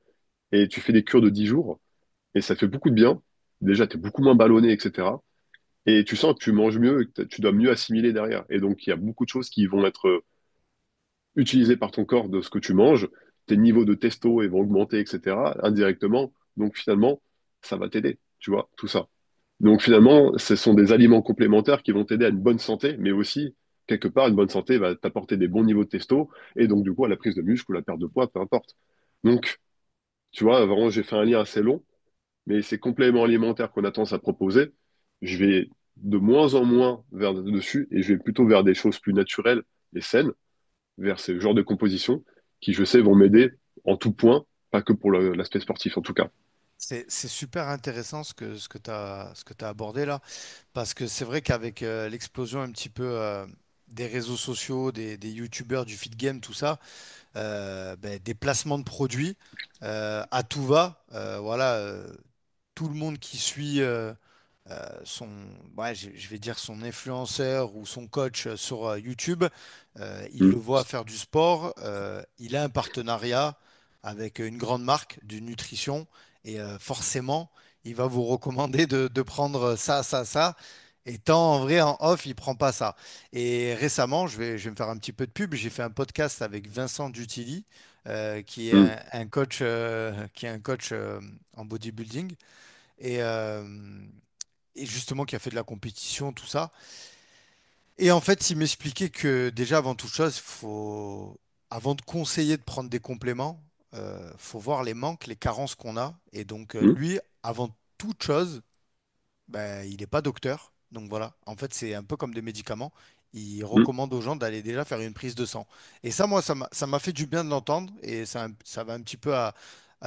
Et tu fais des cures de 10 jours, et ça fait beaucoup de bien. Déjà, tu es beaucoup moins ballonné, etc. Et tu sens que tu manges mieux, et que tu dois mieux assimiler derrière. Et donc, il y a beaucoup de choses qui vont être utilisées par ton corps de ce que tu manges. Tes niveaux de testo ils vont augmenter, etc. indirectement. Donc, finalement, ça va t'aider, tu vois, tout ça. Donc, finalement, ce sont des aliments complémentaires qui vont t'aider à une bonne santé, mais aussi, quelque part, une bonne santé va t'apporter des bons niveaux de testo, et donc, du coup, à la prise de muscle ou la perte de poids, peu importe. Donc, tu vois, vraiment, j'ai fait un lien assez long. Mais ces compléments alimentaires qu'on a tendance à proposer, je vais de moins en moins vers dessus et je vais plutôt vers des choses plus naturelles et saines, vers ce genre de compositions qui, je sais, vont m'aider en tout point, pas que pour l'aspect sportif en tout cas. C'est super intéressant ce que tu abordé là, parce que c'est vrai qu'avec l'explosion un petit peu des réseaux sociaux, des youtubeurs, du feed game, tout ça, ben, des placements de produits à tout va. Voilà, tout le monde qui suit son, ouais, je vais dire son influenceur ou son coach sur YouTube, il le Mm, voit faire du sport, il a un partenariat avec une grande marque de nutrition et forcément, il va vous recommander de prendre ça, ça, ça. Et tant en vrai, en off, il prend pas ça. Et récemment, je vais me faire un petit peu de pub. J'ai fait un podcast avec Vincent Dutili, qui est mm, un coach, qui est un coach en bodybuilding et, euh, et justement qui a fait de la compétition, tout ça. Et en fait, il m'expliquait que déjà, avant toute chose, avant de conseiller de prendre des compléments, faut voir les manques, les carences qu'on a. Et donc, Mm, lui, avant toute chose, ben, il n'est pas docteur. Donc voilà, en fait, c'est un peu comme des médicaments. Il mm. recommande aux gens d'aller déjà faire une prise de sang. Et ça, moi, ça m'a fait du bien de l'entendre. Et ça va un petit peu à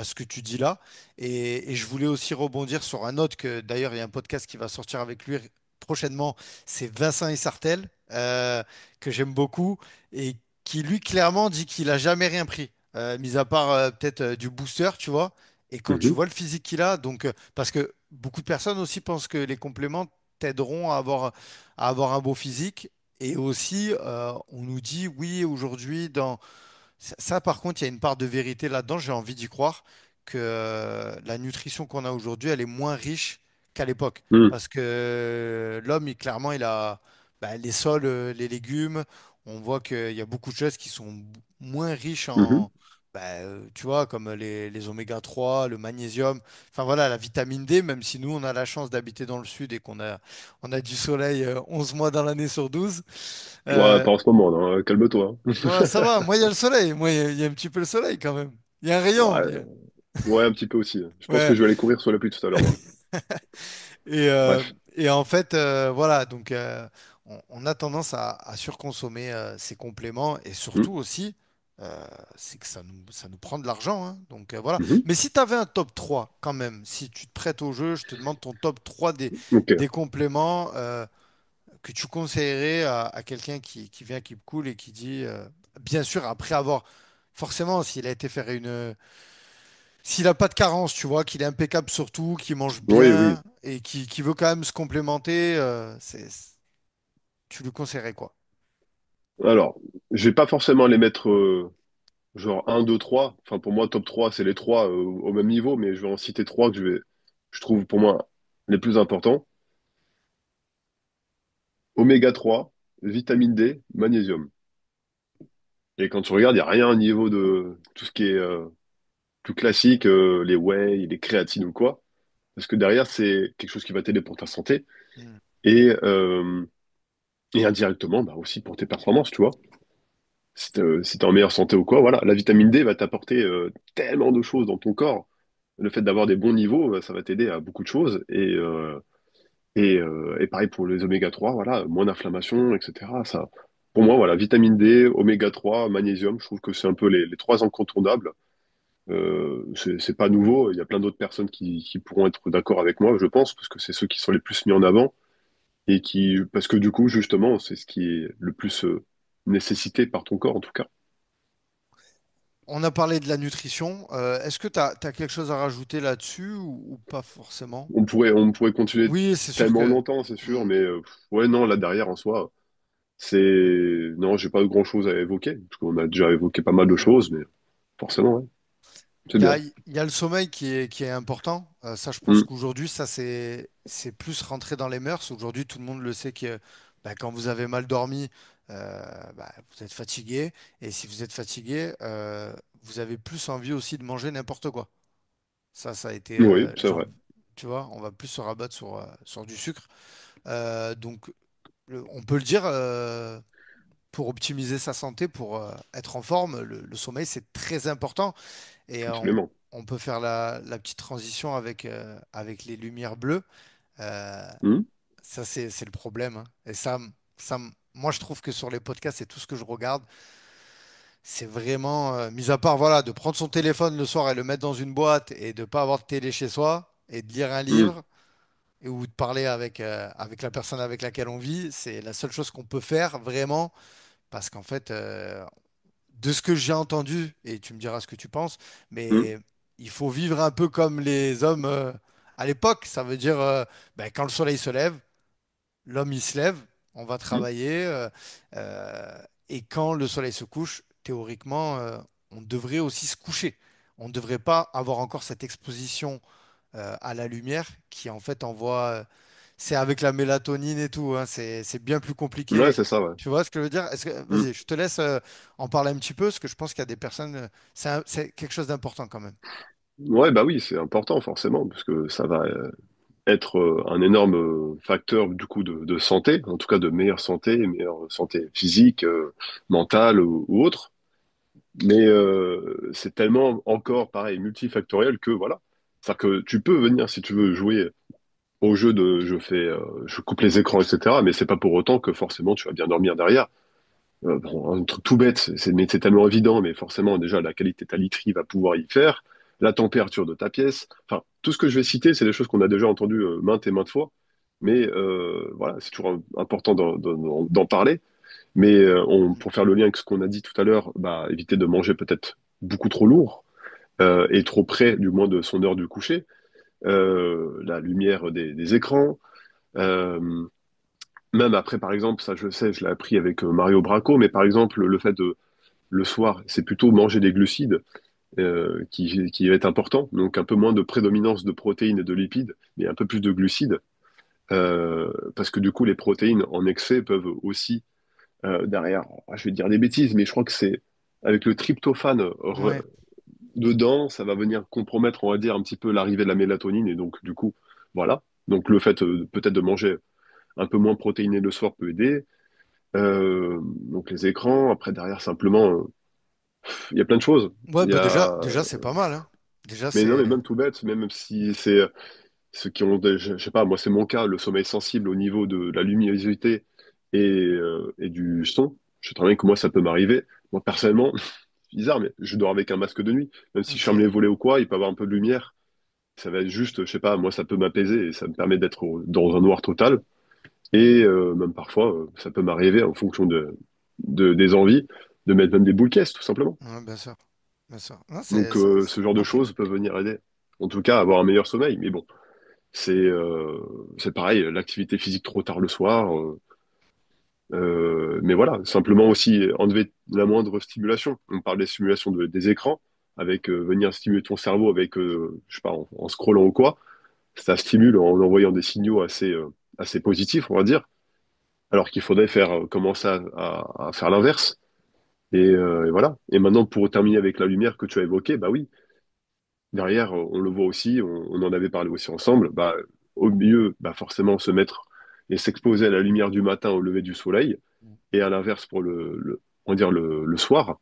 ce que tu dis là. Et je voulais aussi rebondir sur un autre que, d'ailleurs, il y a un podcast qui va sortir avec lui prochainement. C'est Vincent Issartel, que j'aime beaucoup. Et qui, lui, clairement dit qu'il a jamais rien pris. Mis à part peut-être du booster, tu vois. Et quand tu Mhm. vois le physique qu'il a, donc parce que beaucoup de personnes aussi pensent que les compléments t'aideront à avoir un beau physique. Et aussi, on nous dit, oui, aujourd'hui, ça, par contre, il y a une part de vérité là-dedans, j'ai envie d'y croire, que la nutrition qu'on a aujourd'hui, elle est moins riche qu'à l'époque. Mm, Parce que l'homme, clairement, il a bah, les sols, les légumes, on voit qu'il y a beaucoup de choses qui sont moins riches mhm. en, bah, tu vois, comme les oméga 3, le magnésium, enfin voilà, la vitamine D, même si nous, on a la chance d'habiter dans le sud et on a du soleil 11 mois dans l'année sur 12. Ouais, euh, pas en ce moment, non, calme-toi, hein. Ouais, ça va. Moi, il y a le soleil. Moi, il y a un petit peu le soleil quand même. Il y a un rayon. Ouais, ouais, un petit peu aussi. Je pense que Ouais. je vais aller courir sous la pluie tout à l'heure, moi. Et, euh, Bref. et en fait, voilà. Donc, on a tendance à surconsommer ces compléments et Mm, surtout aussi, c'est que ça nous prend de l'argent, hein. Donc, voilà. mhm. Mais si tu avais un top 3 quand même, si tu te prêtes au jeu, je te demande ton top 3 des Ok. compléments que tu conseillerais à quelqu'un qui vient, qui me coule et qui dit, bien sûr, après avoir, forcément, s'il a été faire s'il n'a pas de carence, tu vois, qu'il est impeccable sur tout, qu'il mange Oui, oui. bien et qui veut quand même se complémenter, tu lui conseillerais quoi? Alors, je vais pas forcément les mettre genre un 2 3. Enfin, pour moi, top 3 c'est les trois au même niveau, mais je vais en citer trois que je trouve pour moi les plus importants. Oméga 3, vitamine D, magnésium. Et quand tu regardes, il n'y a rien au niveau de tout ce qui est plus classique, les whey, les créatines ou quoi. Parce que derrière, c'est quelque chose qui va t'aider pour ta santé Hmm. et, euh, et indirectement bah, aussi pour tes performances, tu vois. Si t'es en meilleure santé ou quoi, voilà. La vitamine D va t'apporter tellement de choses dans ton corps. Le fait d'avoir des bons niveaux, ça va t'aider à beaucoup de choses. Et pareil pour les oméga 3, voilà, moins d'inflammation, etc. Ça, pour moi, voilà, vitamine D, oméga 3, magnésium, je trouve que c'est un peu les trois incontournables. C'est pas nouveau, il y a plein d'autres personnes qui pourront être d'accord avec moi, je pense, parce que c'est ceux qui sont les plus mis en avant et parce que du coup, justement, c'est ce qui est le plus nécessité par ton corps, en tout cas. On a parlé de la nutrition. Est-ce que tu as quelque chose à rajouter là-dessus ou pas forcément? On pourrait continuer Oui, c'est sûr tellement que. longtemps, c'est sûr, Hmm. mais ouais, non, là derrière, en soi, non, j'ai pas grand-chose à évoquer, parce qu'on a déjà évoqué pas mal de Hmm. choses, mais forcément, ouais, c'est bien. Il y a le sommeil qui est important. Ça, je pense Mm, qu'aujourd'hui, ça, c'est plus rentré dans les mœurs. Aujourd'hui, tout le monde le sait que bah, quand vous avez mal dormi, bah, vous êtes fatigué. Et si vous êtes fatigué, vous avez plus envie aussi de manger n'importe quoi. Ça a été, oui, c'est vrai. tu vois, on va plus se rabattre sur du sucre. Donc, on peut le dire, pour optimiser sa santé, pour être en forme, le sommeil, c'est très important. Et Absolument. on peut faire la petite transition avec les lumières bleues. Euh, Mm, Ça, c'est le problème, hein. Et moi, je trouve que sur les podcasts et tout ce que je regarde, c'est vraiment, mis à part, voilà, de prendre son téléphone le soir et le mettre dans une boîte et de ne pas avoir de télé chez soi et de lire un mm, livre ou de parler avec la personne avec laquelle on vit, c'est la seule chose qu'on peut faire vraiment parce qu'en fait, de ce que j'ai entendu, et tu me diras ce que tu penses, mm, mais il faut vivre un peu comme les hommes à l'époque. Ça veut dire, ben, quand le soleil se lève, l'homme il se lève, on va mm, travailler, et quand le soleil se couche, théoriquement, on devrait aussi se coucher. On ne devrait pas avoir encore cette exposition à la lumière qui en fait envoie. C'est avec la mélatonine et tout, hein, c'est bien plus ouais, compliqué. c'est ça, ouais. Tu vois ce que je veux dire? Mm. Vas-y, je te laisse en parler un petit peu, parce que je pense qu'il y a des personnes. C'est quelque chose d'important quand même. Ouais, bah oui, c'est important, forcément, parce que ça va être un énorme facteur, du coup, de santé, en tout cas de meilleure santé physique, mentale ou autre. Mais c'est tellement encore, pareil, multifactoriel que voilà. C'est-à-dire que tu peux venir, si tu veux, jouer au jeu de je coupe les écrans, etc. Mais c'est pas pour autant que forcément tu vas bien dormir derrière. Bon, un truc tout bête, mais c'est tellement évident, mais forcément, déjà, la qualité de ta literie va pouvoir y faire, la température de ta pièce. Enfin, tout ce que je vais citer, c'est des choses qu'on a déjà entendues maintes et maintes fois. Mais voilà, c'est toujours important d'en parler. Mais pour faire le lien avec ce qu'on a dit tout à l'heure, bah, éviter de manger peut-être beaucoup trop lourd et trop près, du moins, de son heure du coucher. La lumière des écrans. Euh, Même après, par exemple, ça je sais, je l'ai appris avec Mario Braco, mais par exemple, le fait de le soir, c'est plutôt manger des glucides qui va être important. Donc un peu moins de prédominance de protéines et de lipides, mais un peu plus de glucides. Parce que du coup, les protéines en excès peuvent aussi, derrière, je vais dire des bêtises, mais je crois que c'est avec le tryptophane Ouais. dedans, ça va venir compromettre, on va dire, un petit peu l'arrivée de la mélatonine. Et donc, du coup, voilà. Donc le fait peut-être de manger un peu moins protéiné le soir peut aider. Donc les écrans, après derrière simplement, il y a plein de choses. Ouais, Il y bah déjà, a, déjà c'est pas mal, hein. Déjà, mais non, mais c'est. même tout bête, même si c'est ceux qui ont, je sais pas, moi c'est mon cas, le sommeil sensible au niveau de la luminosité et du son. Je sais très bien que moi ça peut m'arriver. Moi personnellement, c'est bizarre, mais je dors avec un masque de nuit. Même si je ferme Ok. les volets ou quoi, il peut y avoir un peu de lumière. Ça va être juste, je sais pas, moi ça peut m'apaiser et ça me permet d'être dans un noir total. Et même parfois, ça peut m'arriver en fonction des envies, de mettre même des boules caisses, tout simplement. Ouais, bien sûr. Bien sûr. Non, Donc ce genre de ok. choses peuvent venir aider. En tout cas, avoir un meilleur sommeil. Mais bon, c'est pareil, l'activité physique trop tard le soir. Mais voilà, simplement aussi enlever la moindre stimulation. On parle des stimulations des écrans, avec venir stimuler ton cerveau avec, je sais pas, en scrollant ou quoi. Ça stimule en envoyant des signaux assez positifs, on va dire. Alors qu'il faudrait commencer à faire l'inverse. Et voilà. Et maintenant, pour terminer avec la lumière que tu as évoquée, bah oui, derrière, on le voit aussi, on en avait parlé aussi ensemble, bah, au mieux, bah, forcément, se mettre et s'exposer à la lumière du matin au lever du soleil, et à l'inverse pour on va dire le soir.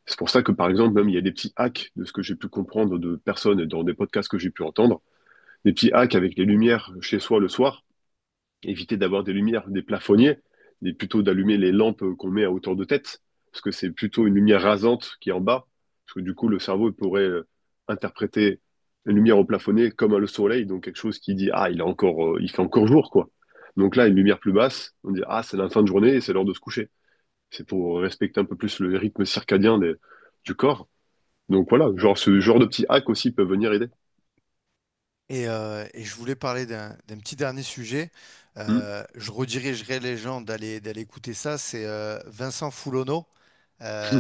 C'est pour ça que, par exemple, même il y a des petits hacks de ce que j'ai pu comprendre de personnes et dans des podcasts que j'ai pu entendre, des petits hacks avec les lumières chez soi le soir, éviter d'avoir des lumières, des plafonniers, mais plutôt d'allumer les lampes qu'on met à hauteur de tête, parce que c'est plutôt une lumière rasante qui est en bas, parce que du coup, le cerveau il pourrait interpréter une lumière au plafonnier comme le soleil, donc quelque chose qui dit, ah, il fait encore jour, quoi. Donc là, une lumière plus basse, on dit, ah, c'est la fin de journée et c'est l'heure de se coucher. C'est pour respecter un peu plus le rythme circadien du corps. Donc voilà, genre ce genre de petits hacks aussi peuvent venir aider. Et je voulais parler d'un petit dernier sujet. Hmm. Je redirigerai les gens d'aller écouter ça. C'est Vincent Foulonneau, euh,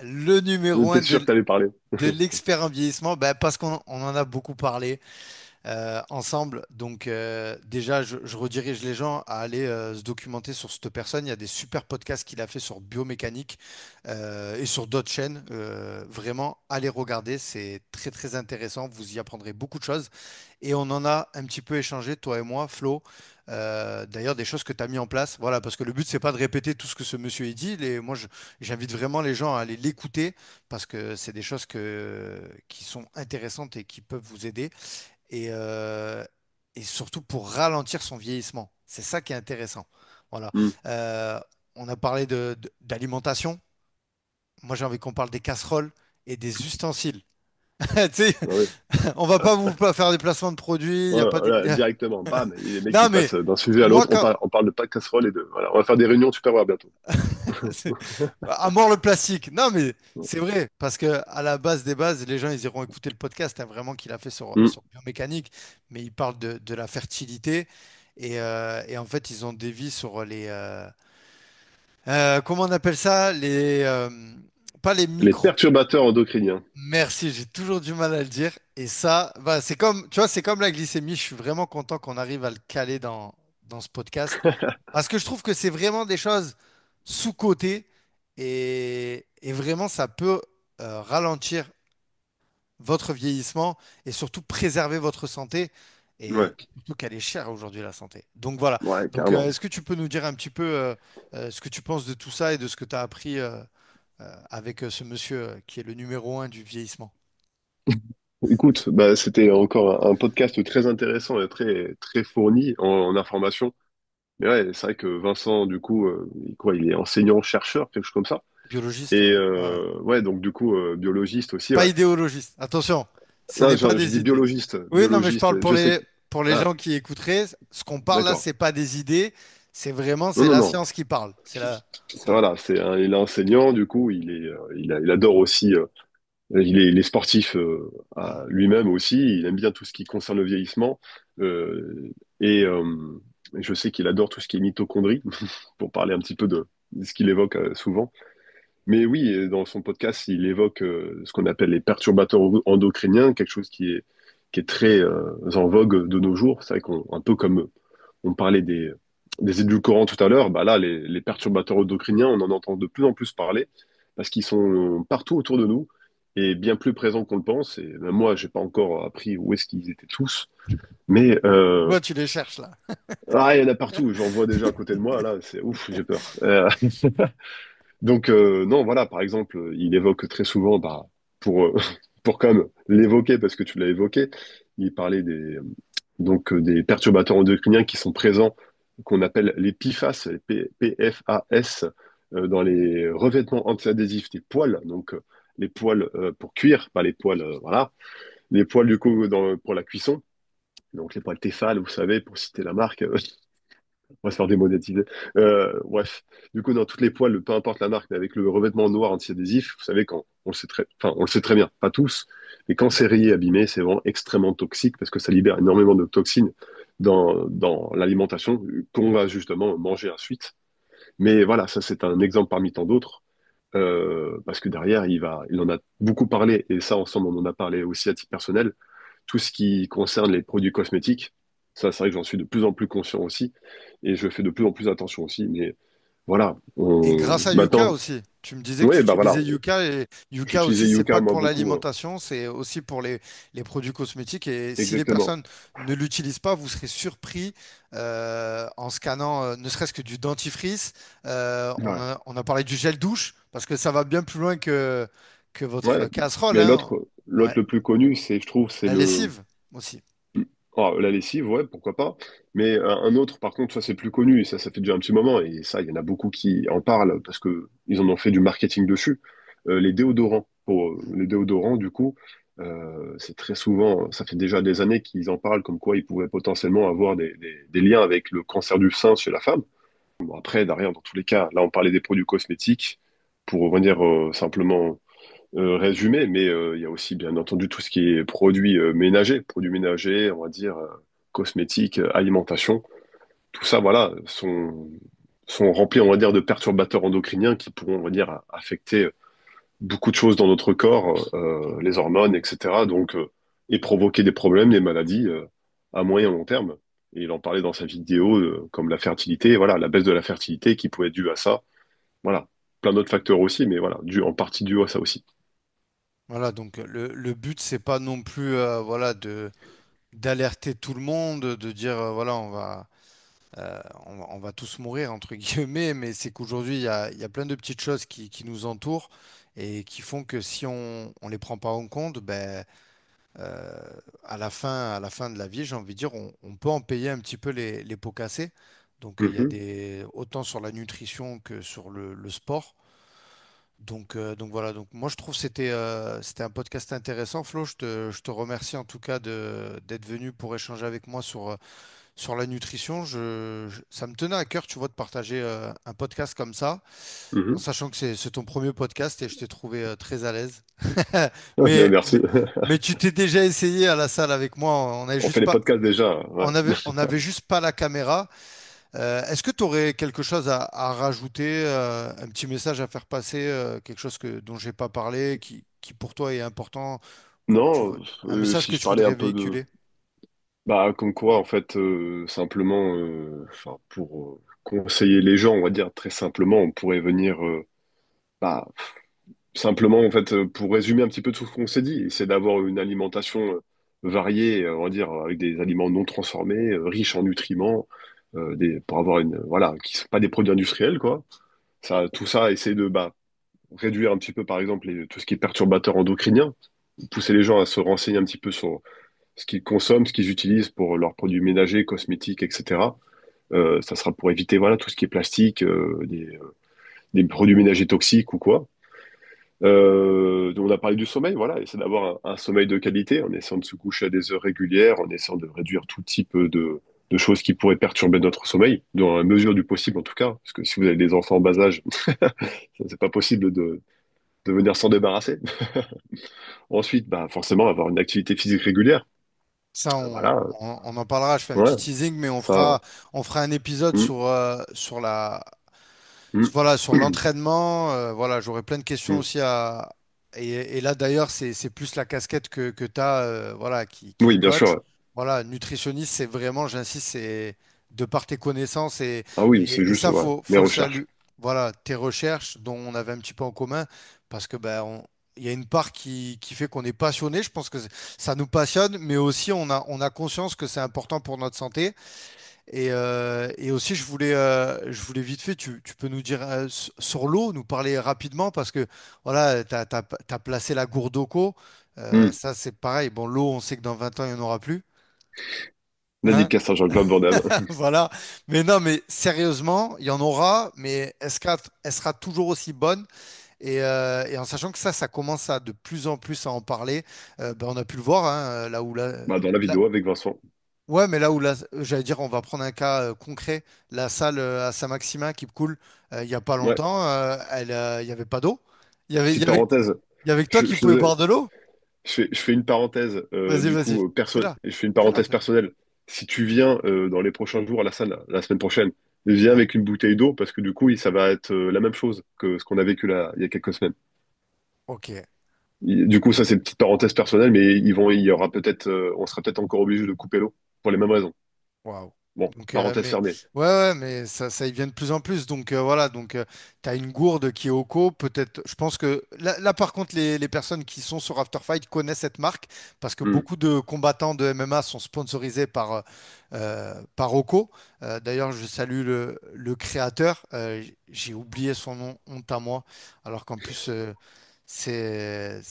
le numéro un J'étais sûr que t'allais parler. de l'expert en vieillissement, ben, parce on en a beaucoup parlé ensemble. Donc déjà, je redirige les gens à aller se documenter sur cette personne. Il y a des super podcasts qu'il a fait sur biomécanique et sur d'autres chaînes. Vraiment, allez regarder, c'est très très intéressant. Vous y apprendrez beaucoup de choses. Et on en a un petit peu échangé, toi et moi, Flo. D'ailleurs, des choses que tu as mis en place. Voilà, parce que le but, c'est pas de répéter tout ce que ce monsieur a dit. J'invite vraiment les gens à aller l'écouter parce que c'est des choses qui sont intéressantes et qui peuvent vous aider et, euh, et surtout pour ralentir son vieillissement. C'est ça qui est intéressant. Voilà. Hmm. Euh, on a parlé d'alimentation. Moi, j'ai envie qu'on parle des casseroles et des ustensiles. Tu sais, Ah oui. on va pas vous faire des placements de produits. Il y a pas Voilà, de... directement, bam, et les mecs Non, qui mais passent d'un sujet à moi, l'autre, quand... on parle de pas de casserole et de. Voilà, on va faire des réunions super bientôt. c'est- À mort le plastique. Non, mais c'est vrai, parce que à la base des bases, les gens, ils iront écouter le podcast hein, vraiment qu'il a fait Hmm. sur biomécanique, mais il parle de la fertilité. Et en fait, ils ont des vies sur comment on appelle ça? Pas les Les micro. perturbateurs endocriniens. Merci, j'ai toujours du mal à le dire. Et ça, bah, c'est comme, tu vois, c'est comme la glycémie. Je suis vraiment content qu'on arrive à le caler dans ce podcast. Parce que je trouve que c'est vraiment des choses sous-cotées. Et vraiment, ça peut ralentir votre vieillissement et surtout préserver votre santé. Et Ouais, surtout qu'elle est chère aujourd'hui, la santé. Donc voilà. ouais, Donc, carrément. est-ce que tu peux nous dire un petit peu ce que tu penses de tout ça et de ce que tu as appris avec ce monsieur qui est le numéro un du vieillissement. Écoute, bah, c'était encore un podcast très intéressant et très, très fourni en informations. Mais ouais, c'est vrai que Vincent, du coup, il est enseignant-chercheur, quelque chose comme ça. Biologiste, Et ouais. Ouais. ouais, donc du coup, biologiste aussi, Pas ouais. idéologiste. Attention, ce Non, n'est pas j'ai des dit idées. biologiste, Oui, non, mais je parle biologiste. Je sais que... pour les Ah, gens qui écouteraient. Ce qu'on parle là, d'accord. c'est pas des idées. Non, C'est non, la non. science qui parle. Voilà. Voilà, il est enseignant, du coup, il adore aussi, il est sportif Mm. lui-même aussi. Il aime bien tout ce qui concerne le vieillissement. Et je sais qu'il adore tout ce qui est mitochondrie, pour parler un petit peu de ce qu'il évoque souvent. Mais oui, dans son podcast, il évoque ce qu'on appelle les perturbateurs endocriniens, quelque chose qui est très en vogue de nos jours. C'est vrai qu'on, un peu comme on parlait des édulcorants tout à l'heure, bah là, les perturbateurs endocriniens, on en entend de plus en plus parler parce qu'ils sont partout autour de nous et bien plus présents qu'on le pense. Et même moi, j'ai pas encore appris où est-ce qu'ils étaient tous, mais Toi, tu les cherches là. il y en a partout. J'en vois déjà à côté de moi. Là, c'est ouf, j'ai peur. Donc non, voilà, par exemple, il évoque très souvent, bah, pour pour quand même l'évoquer parce que tu l'as évoqué, il parlait des perturbateurs endocriniens qui sont présents, qu'on appelle les PFAS, les PFAS, dans les revêtements antiadhésifs des poils, donc les poils pour cuire, pas les poils, voilà, les poils du coup pour la cuisson, donc les poils Tefal, vous savez, pour citer la marque. On va se faire démonétiser. Bref, du coup, dans toutes les poils, peu importe la marque, mais avec le revêtement noir anti-adhésif, vous savez, quand on le sait enfin, on le sait très bien, pas tous, mais quand c'est rayé, abîmé, c'est vraiment extrêmement toxique parce que ça libère énormément de toxines dans l'alimentation qu'on va justement manger ensuite. Mais voilà, ça c'est un exemple parmi tant d'autres. Parce que derrière, il en a beaucoup parlé, et ça ensemble on en a parlé aussi à titre personnel, tout ce qui concerne les produits cosmétiques. Ça, c'est vrai que j'en suis de plus en plus conscient aussi, et je fais de plus en plus attention aussi. Mais voilà, Et grâce à Yuka maintenant, aussi. Tu me disais que tu oui, bah voilà, utilisais Yuka et Yuka j'utilisais aussi, c'est Yuka pas que moi pour beaucoup, l'alimentation, c'est aussi pour les produits cosmétiques. Et si les exactement. personnes ne l'utilisent pas, vous serez surpris en scannant ne serait-ce que du dentifrice. Ouais, On a parlé du gel douche parce que ça va bien plus loin que votre ouais. casserole, Mais hein. l'autre Ouais. le plus connu, je trouve, c'est La le lessive aussi. la lessive, ouais, pourquoi pas. Mais un autre, par contre, ça c'est plus connu, et ça fait déjà un petit moment, et ça, il y en a beaucoup qui en parlent parce que ils en ont fait du marketing dessus. Les déodorants. Pour les déodorants, du coup, c'est très souvent, ça fait déjà des années qu'ils en parlent comme quoi ils pouvaient potentiellement avoir des liens avec le cancer du sein chez la femme. Bon, après, derrière, dans tous les cas, là, on parlait des produits cosmétiques, pour revenir simplement résumé, mais il y a aussi bien entendu tout ce qui est produits ménagers, on va dire cosmétiques, alimentation. Tout ça, voilà, sont remplis, on va dire, de perturbateurs endocriniens qui pourront, on va dire, affecter beaucoup de choses dans notre corps, les hormones, etc. Donc, et provoquer des problèmes, des maladies à moyen long terme. Et il en parlait dans sa vidéo, comme la fertilité, voilà, la baisse de la fertilité qui pouvait être due à ça. Voilà, plein d'autres facteurs aussi, mais voilà, en partie dû à ça aussi. Voilà, donc le but, c'est pas non plus voilà, d'alerter tout le monde, de dire voilà, on va tous mourir, entre guillemets, mais c'est qu'aujourd'hui, il y a plein de petites choses qui nous entourent et qui font que si on les prend pas en compte, ben, euh, à la fin de la vie, j'ai envie de dire, on peut en payer un petit peu les pots cassés. Donc, il y a Mhm, autant sur la nutrition que sur le sport. Donc voilà, donc moi je trouve que c'était un podcast intéressant. Flo, je te remercie en tout cas d'être venu pour échanger avec moi sur la nutrition. Ça me tenait à cœur, tu vois, de partager un podcast comme ça, en mhm. sachant que c'est ton premier podcast et je t'ai trouvé très à l'aise. Ben, Mais, merci. mais, mais tu t'es déjà essayé à la salle avec moi, On fait les podcasts déjà. Ouais. on avait juste pas la caméra. Est-ce que tu aurais quelque chose à rajouter, un petit message à faire passer, quelque chose dont j'ai pas parlé, qui pour toi est important, Non, un message si que je tu parlais voudrais un peu de, véhiculer? bah, comme quoi, en fait, simplement, enfin, pour conseiller les gens, on va dire très simplement, on pourrait venir, bah, simplement, en fait, pour résumer un petit peu tout ce qu'on s'est dit, c'est d'avoir une alimentation variée, on va dire, avec des aliments non transformés, riches en nutriments, pour avoir voilà, qui sont pas des produits industriels, quoi. Ça, tout ça, essayer de, bah, réduire un petit peu, par exemple, tout ce qui est perturbateur endocrinien, pousser les gens à se renseigner un petit peu sur ce qu'ils consomment, ce qu'ils utilisent pour leurs produits ménagers, cosmétiques, etc. Ça sera pour éviter voilà tout ce qui est plastique, des produits ménagers toxiques ou quoi. On a parlé du sommeil, voilà, essayer d'avoir un sommeil de qualité en essayant de se coucher à des heures régulières, en essayant de réduire tout type de choses qui pourraient perturber notre sommeil, dans la mesure du possible en tout cas, parce que si vous avez des enfants en bas âge, c'est pas possible de venir s'en débarrasser. Ensuite, bah, forcément, avoir une activité physique régulière. Ça, Voilà, on en parlera. Je fais un ouais, petit teasing, mais ça. on fera un épisode hum, sur la, hum, voilà, sur l'entraînement. Voilà, j'aurais plein de questions hum. aussi à. Et là, d'ailleurs, c'est plus la casquette que tu as, voilà, qui est Oui, bien sûr, coach. ouais. Voilà, nutritionniste, c'est vraiment, j'insiste, c'est de par tes connaissances Ah oui, c'est et juste, ça, ouais, mes faut le recherches. saluer. Voilà, tes recherches dont on avait un petit peu en commun, parce que ben, il y a une part qui fait qu'on est passionné. Je pense que ça nous passionne, mais aussi on a conscience que c'est important pour notre santé. Et aussi, je voulais vite fait, tu peux nous dire sur l'eau, nous parler rapidement parce que voilà, tu as placé la gourde au co. Hum. Ça, c'est pareil. Bon, l'eau, on sait que dans 20 ans, il n'y en aura plus. Hein. Dédicace à Jean-Claude Van Damme. Voilà. Mais non, mais sérieusement, il y en aura, mais elle sera toujours aussi bonne? Et en sachant que ça commence à de plus en plus à en parler, ben, on a pu le voir, hein, Bah, dans la vidéo avec Vincent. ouais, mais j'allais dire, on va prendre un cas concret. La salle à Saint-Maximin qui coule il n'y a pas Ouais, longtemps, il n'y avait pas d'eau. petite parenthèse. Il y avait que toi Je, qui je pouvais faisais- boire de l'eau. je fais une parenthèse, du Vas-y, coup, fais-la, et je fais une fais-la, parenthèse fais-la. personnelle. Si tu viens dans les prochains jours à la salle, la semaine prochaine, viens Ouais, avec une bouteille d'eau parce que du coup, ça va être la même chose que ce qu'on a vécu là il y a quelques semaines. ok, Du coup, ça, c'est une petite parenthèse personnelle, mais il y aura peut-être, on sera peut-être encore obligé de couper l'eau pour les mêmes raisons. waouh. Bon, Donc, parenthèse mais fermée. ouais, mais ça y vient de plus en plus. Donc voilà, donc tu as une gourde qui est au co. Peut-être, je pense que là, par contre, les personnes qui sont sur After Fight connaissent cette marque parce que Hmm. beaucoup de combattants de MMA sont sponsorisés par Oco. D'ailleurs, je salue le créateur. J'ai oublié son nom, honte à moi. Alors qu'en plus, c'est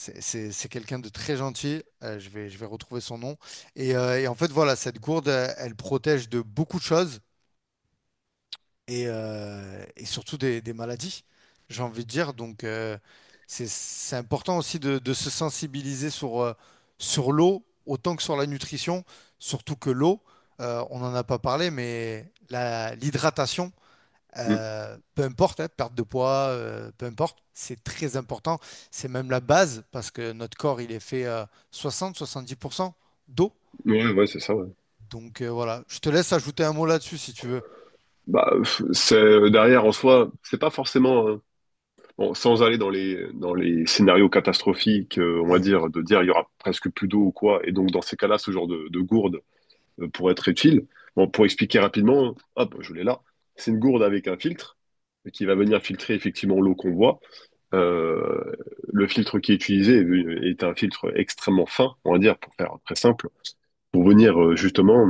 quelqu'un de très gentil. Je vais retrouver son nom. Et en fait, voilà, cette gourde, elle protège de beaucoup de choses et surtout des maladies, j'ai envie de dire. Donc, c'est important aussi de se sensibiliser sur l'eau autant que sur la nutrition, surtout que l'eau, on n'en a pas parlé, mais l'hydratation, Hmm. peu importe, hein, perte de poids, peu importe, c'est très important. C'est même la base parce que notre corps, il est fait 60-70% d'eau. Ouais, ouais, c'est ça, ouais. Donc voilà, je te laisse ajouter un mot là-dessus si tu veux. Bah, c'est derrière en soi, c'est pas forcément. Bon, sans aller dans les scénarios catastrophiques, on va Ouais. dire, de dire il y aura presque plus d'eau ou quoi, et donc dans ces cas-là, ce genre de gourde pourrait être utile. Bon, pour expliquer rapidement, hop, je l'ai là. C'est une gourde avec un filtre qui va venir filtrer effectivement l'eau qu'on voit. Euh, le filtre qui est utilisé est un filtre extrêmement fin, on va dire, pour faire très simple, pour venir justement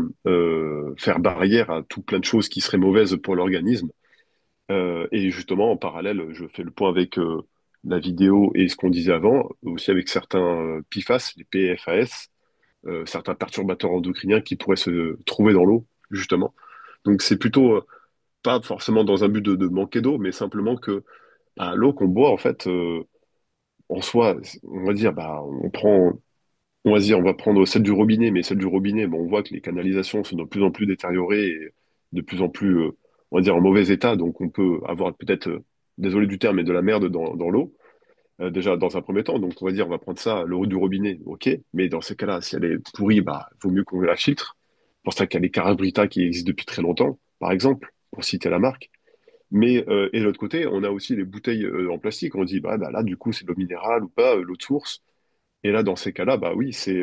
faire barrière à tout plein de choses qui seraient mauvaises pour l'organisme. Et justement, en parallèle, je fais le point avec la vidéo et ce qu'on disait avant, aussi avec certains PFAS, les PFAS, certains perturbateurs endocriniens qui pourraient se trouver dans l'eau, justement. Donc c'est plutôt pas forcément dans un but de manquer d'eau, mais simplement que bah, l'eau qu'on boit, en fait, en soi, on va dire, bah, on va dire, on va prendre celle du robinet, mais celle du robinet, bon, on voit que les canalisations sont de plus en plus détériorées et de plus en plus, on va dire, en mauvais état. Donc, on peut avoir peut-être, désolé du terme, mais de la merde dans l'eau, déjà dans un premier temps. Donc, on va dire, on va prendre ça, l'eau du robinet, ok. Mais dans ces cas-là, si elle est pourrie, bah, vaut mieux qu'on la filtre. C'est pour ça qu'il y a les Carafe Brita qui existent depuis très longtemps, par exemple, pour citer la marque. Mais, et de l'autre côté, on a aussi les bouteilles en plastique. On dit, bah, là, du coup, c'est de l'eau minérale ou pas, l'eau de source. Et là, dans ces cas-là, bah oui, c'est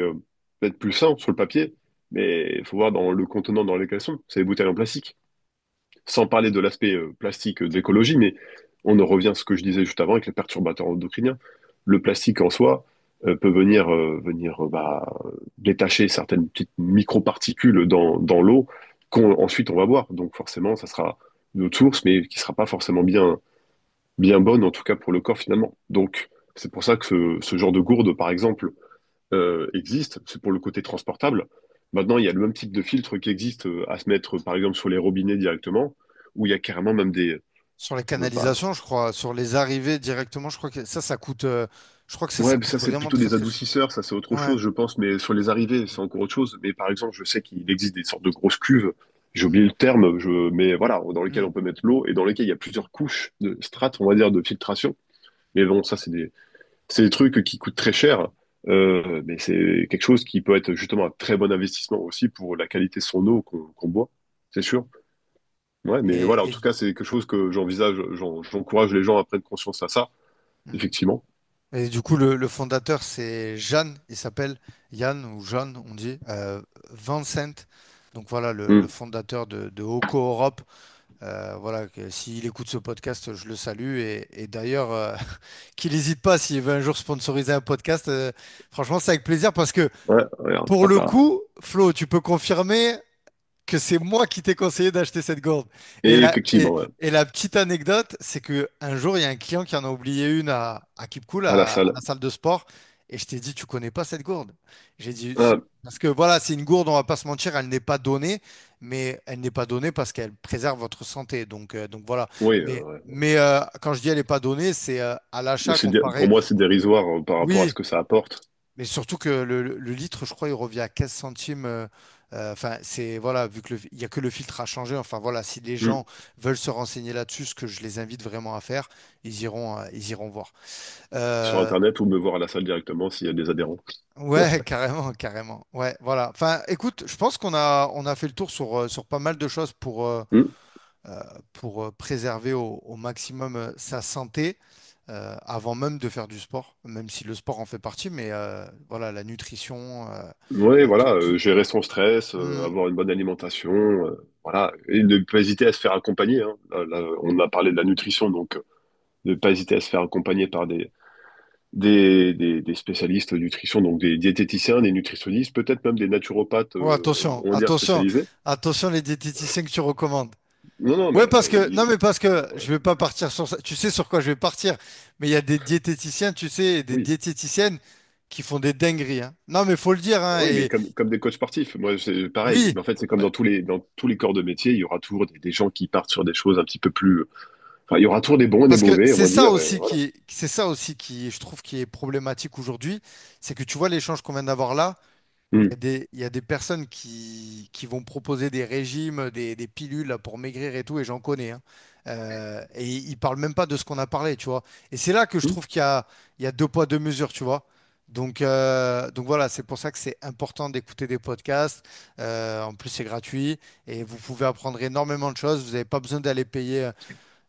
peut-être plus sain sur le papier, mais il faut voir dans le contenant dans lequel elles sont. C'est des bouteilles en plastique. Sans parler de l'aspect plastique de l'écologie, mais on en revient à ce que je disais juste avant avec les perturbateurs endocriniens. Le plastique en soi peut venir détacher certaines petites microparticules dans l'eau qu'on ensuite on va boire. Donc forcément, ça sera une autre source, mais qui sera pas forcément bien, bien bonne, en tout cas pour le corps finalement. Donc, c'est pour ça que ce genre de gourde, par exemple, existe. C'est pour le côté transportable. Maintenant, il y a le même type de filtre qui existe à se mettre, par exemple, sur les robinets directement, où il y a carrément même des... Sur les bah, canalisations, je crois, sur les arrivées directement, je crois que ça coûte, je crois que ça ouais, mais coûte ça, c'est vraiment plutôt très des très cher. adoucisseurs, ça, c'est autre Ouais. chose, je pense. Mais sur les arrivées, c'est encore autre chose. Mais par exemple, je sais qu'il existe des sortes de grosses cuves, j'ai oublié le terme, mais voilà, dans lesquelles Mm. on peut mettre l'eau et dans lesquelles il y a plusieurs couches de strates, on va dire, de filtration. Mais bon, ça, c'est des trucs qui coûtent très cher. Mais c'est quelque chose qui peut être justement un très bon investissement aussi pour la qualité de son eau qu'on boit, c'est sûr. Ouais, mais voilà, en Et, tout cas, c'est quelque chose que j'envisage, j'encourage les gens à prendre conscience à ça, mm. effectivement. Et du coup, le fondateur, c'est Jeanne, il s'appelle Yann ou John, on dit, Vincent. Donc voilà, le Hmm. fondateur de Oco Europe. Voilà, s'il écoute ce podcast, je le salue. Et d'ailleurs, qu'il n'hésite pas s'il veut un jour sponsoriser un podcast. Franchement, c'est avec plaisir parce que Ouais, regarde, pour le papa. coup, Flo, tu peux confirmer que c'est moi qui t'ai conseillé d'acheter cette gourde. Et Et effectivement, ouais, et la petite anecdote, c'est que un jour, il y a un client qui en a oublié une à Keep Cool, à la à salle. la salle de sport. Et je t'ai dit, tu connais pas cette gourde? J'ai dit, Ah, parce que voilà, c'est une gourde, on va pas se mentir, elle n'est pas donnée, mais elle n'est pas donnée parce qu'elle préserve votre santé. Donc voilà. oui, ouais. Mais quand je dis elle n'est pas donnée, c'est à Mais l'achat pour comparé. moi, c'est dérisoire par rapport à Oui, ce que ça apporte. mais surtout que le litre, je crois, il revient à 15 centimes. Enfin, c'est voilà, vu que il y a que le filtre à changer. Enfin voilà, si les Hmm. gens veulent se renseigner là-dessus, ce que je les invite vraiment à faire, ils iront voir. Sur Euh, Internet ou me voir à la salle directement s'il y a des adhérents. ouais, carrément, carrément. Ouais, voilà. Enfin, écoute, je pense on a fait le tour sur pas mal de choses Hmm. pour préserver au maximum sa santé. Avant même de faire du sport, même si le sport en fait partie, mais voilà, la nutrition, Oui, voilà, tout. gérer son stress, Hmm. avoir une bonne alimentation, voilà, et ne pas hésiter à se faire accompagner, hein. Là, on a parlé de la nutrition, donc ne pas hésiter à se faire accompagner par des spécialistes de nutrition, donc des diététiciens, des nutritionnistes, peut-être même des naturopathes, Oh, attention, on va dire attention, spécialisés. attention les diététiciens que tu recommandes. Non, non, Ouais, mais parce que, non, mais parce que ouais, je vais pas partir sur ça. Tu sais sur quoi je vais partir, mais il y a des diététiciens, tu sais, et des oui. diététiciennes qui font des dingueries, hein. Non, mais faut le dire, hein, Oui, mais et comme des coachs sportifs, moi c'est pareil. oui, Mais en fait, c'est comme bah, dans tous les corps de métier, il y aura toujours des gens qui partent sur des choses un petit peu plus. Enfin, il y aura toujours des bons et des parce que mauvais, on va dire. Et voilà. c'est ça aussi qui, je trouve, qui est problématique aujourd'hui, c'est que tu vois l'échange qu'on vient d'avoir là. Hmm. Il y a des personnes qui vont proposer des régimes, des pilules là, pour maigrir et tout, et j'en connais, hein. Et ils parlent même pas de ce qu'on a parlé, tu vois. Et c'est là que je Hmm. trouve il y a deux poids, deux mesures, tu vois. Donc voilà, c'est pour ça que c'est important d'écouter des podcasts. En plus, c'est gratuit et vous pouvez apprendre énormément de choses. Vous n'avez pas besoin d'aller payer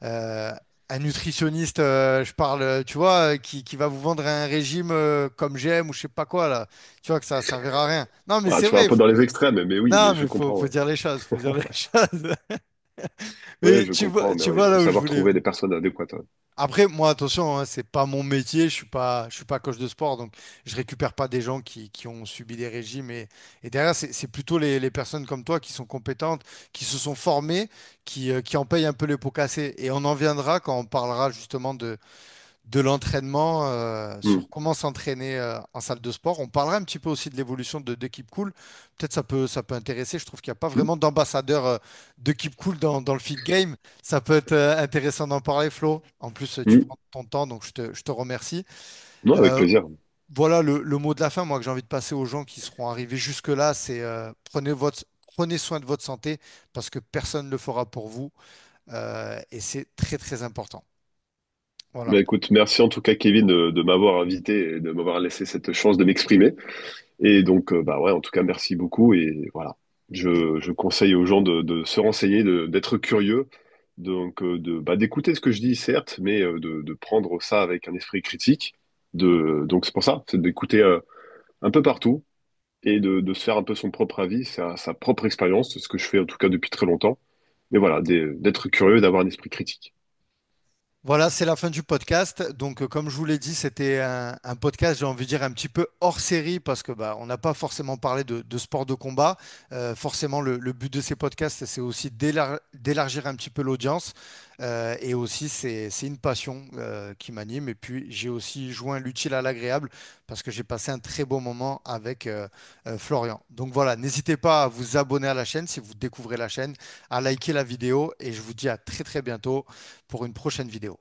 euh, un nutritionniste, je parle, tu vois, qui va vous vendre un régime comme j'aime ou je sais pas quoi, là. Tu vois que ça servira à rien. Non, mais Ah, c'est tu vas un vrai. peu dans les extrêmes, mais oui, Non, mais je mais comprends. faut Ouais, dire les choses, faut dire les choses. ouais, Mais je comprends, mais tu ouais, il vois faut là où je savoir voulais. trouver les personnes adéquates. Ouais. Après, moi, attention, hein, c'est pas mon métier, je suis pas coach de sport, donc je récupère pas des gens qui ont subi des régimes. Et derrière, c'est plutôt les personnes comme toi qui sont compétentes, qui se sont formées, qui en payent un peu les pots cassés. Et on en viendra quand on parlera justement de l'entraînement, Hmm. sur comment s'entraîner en salle de sport. On parlera un petit peu aussi de l'évolution de Keep Cool. Peut-être ça peut intéresser. Je trouve qu'il n'y a pas Hmm. vraiment d'ambassadeur de Keep Cool dans le fit game. Ça peut être intéressant d'en parler, Flo. En plus, tu Hmm. prends ton temps, donc je te remercie. Non, avec Euh, plaisir. voilà le mot de la fin, moi, que j'ai envie de passer aux gens qui seront arrivés jusque-là, c'est prenez soin de votre santé parce que personne ne le fera pour vous. Et c'est très, très important. Voilà. Bah, écoute, merci en tout cas, Kevin, de m'avoir invité et de m'avoir laissé cette chance de m'exprimer. Et donc, bah ouais, en tout cas, merci beaucoup. Et voilà, je conseille aux gens de se renseigner, d'être curieux, donc d'écouter ce que je dis, certes, mais de prendre ça avec un esprit critique. Donc c'est pour ça, c'est d'écouter un peu partout et de se faire un peu son propre avis, sa propre expérience, c'est ce que je fais en tout cas depuis très longtemps. Mais voilà, d'être curieux, d'avoir un esprit critique. Voilà, c'est la fin du podcast. Donc, comme je vous l'ai dit, c'était un podcast, j'ai envie de dire, un petit peu hors série parce que bah, on n'a pas forcément parlé de sport de combat. Forcément, le but de ces podcasts, c'est aussi d'élargir un petit peu l'audience. Et aussi, c'est une passion qui m'anime. Et puis, j'ai aussi joint l'utile à l'agréable parce que j'ai passé un très beau moment avec Florian. Donc voilà, n'hésitez pas à vous abonner à la chaîne si vous découvrez la chaîne, à liker la vidéo. Et je vous dis à très très bientôt pour une prochaine vidéo.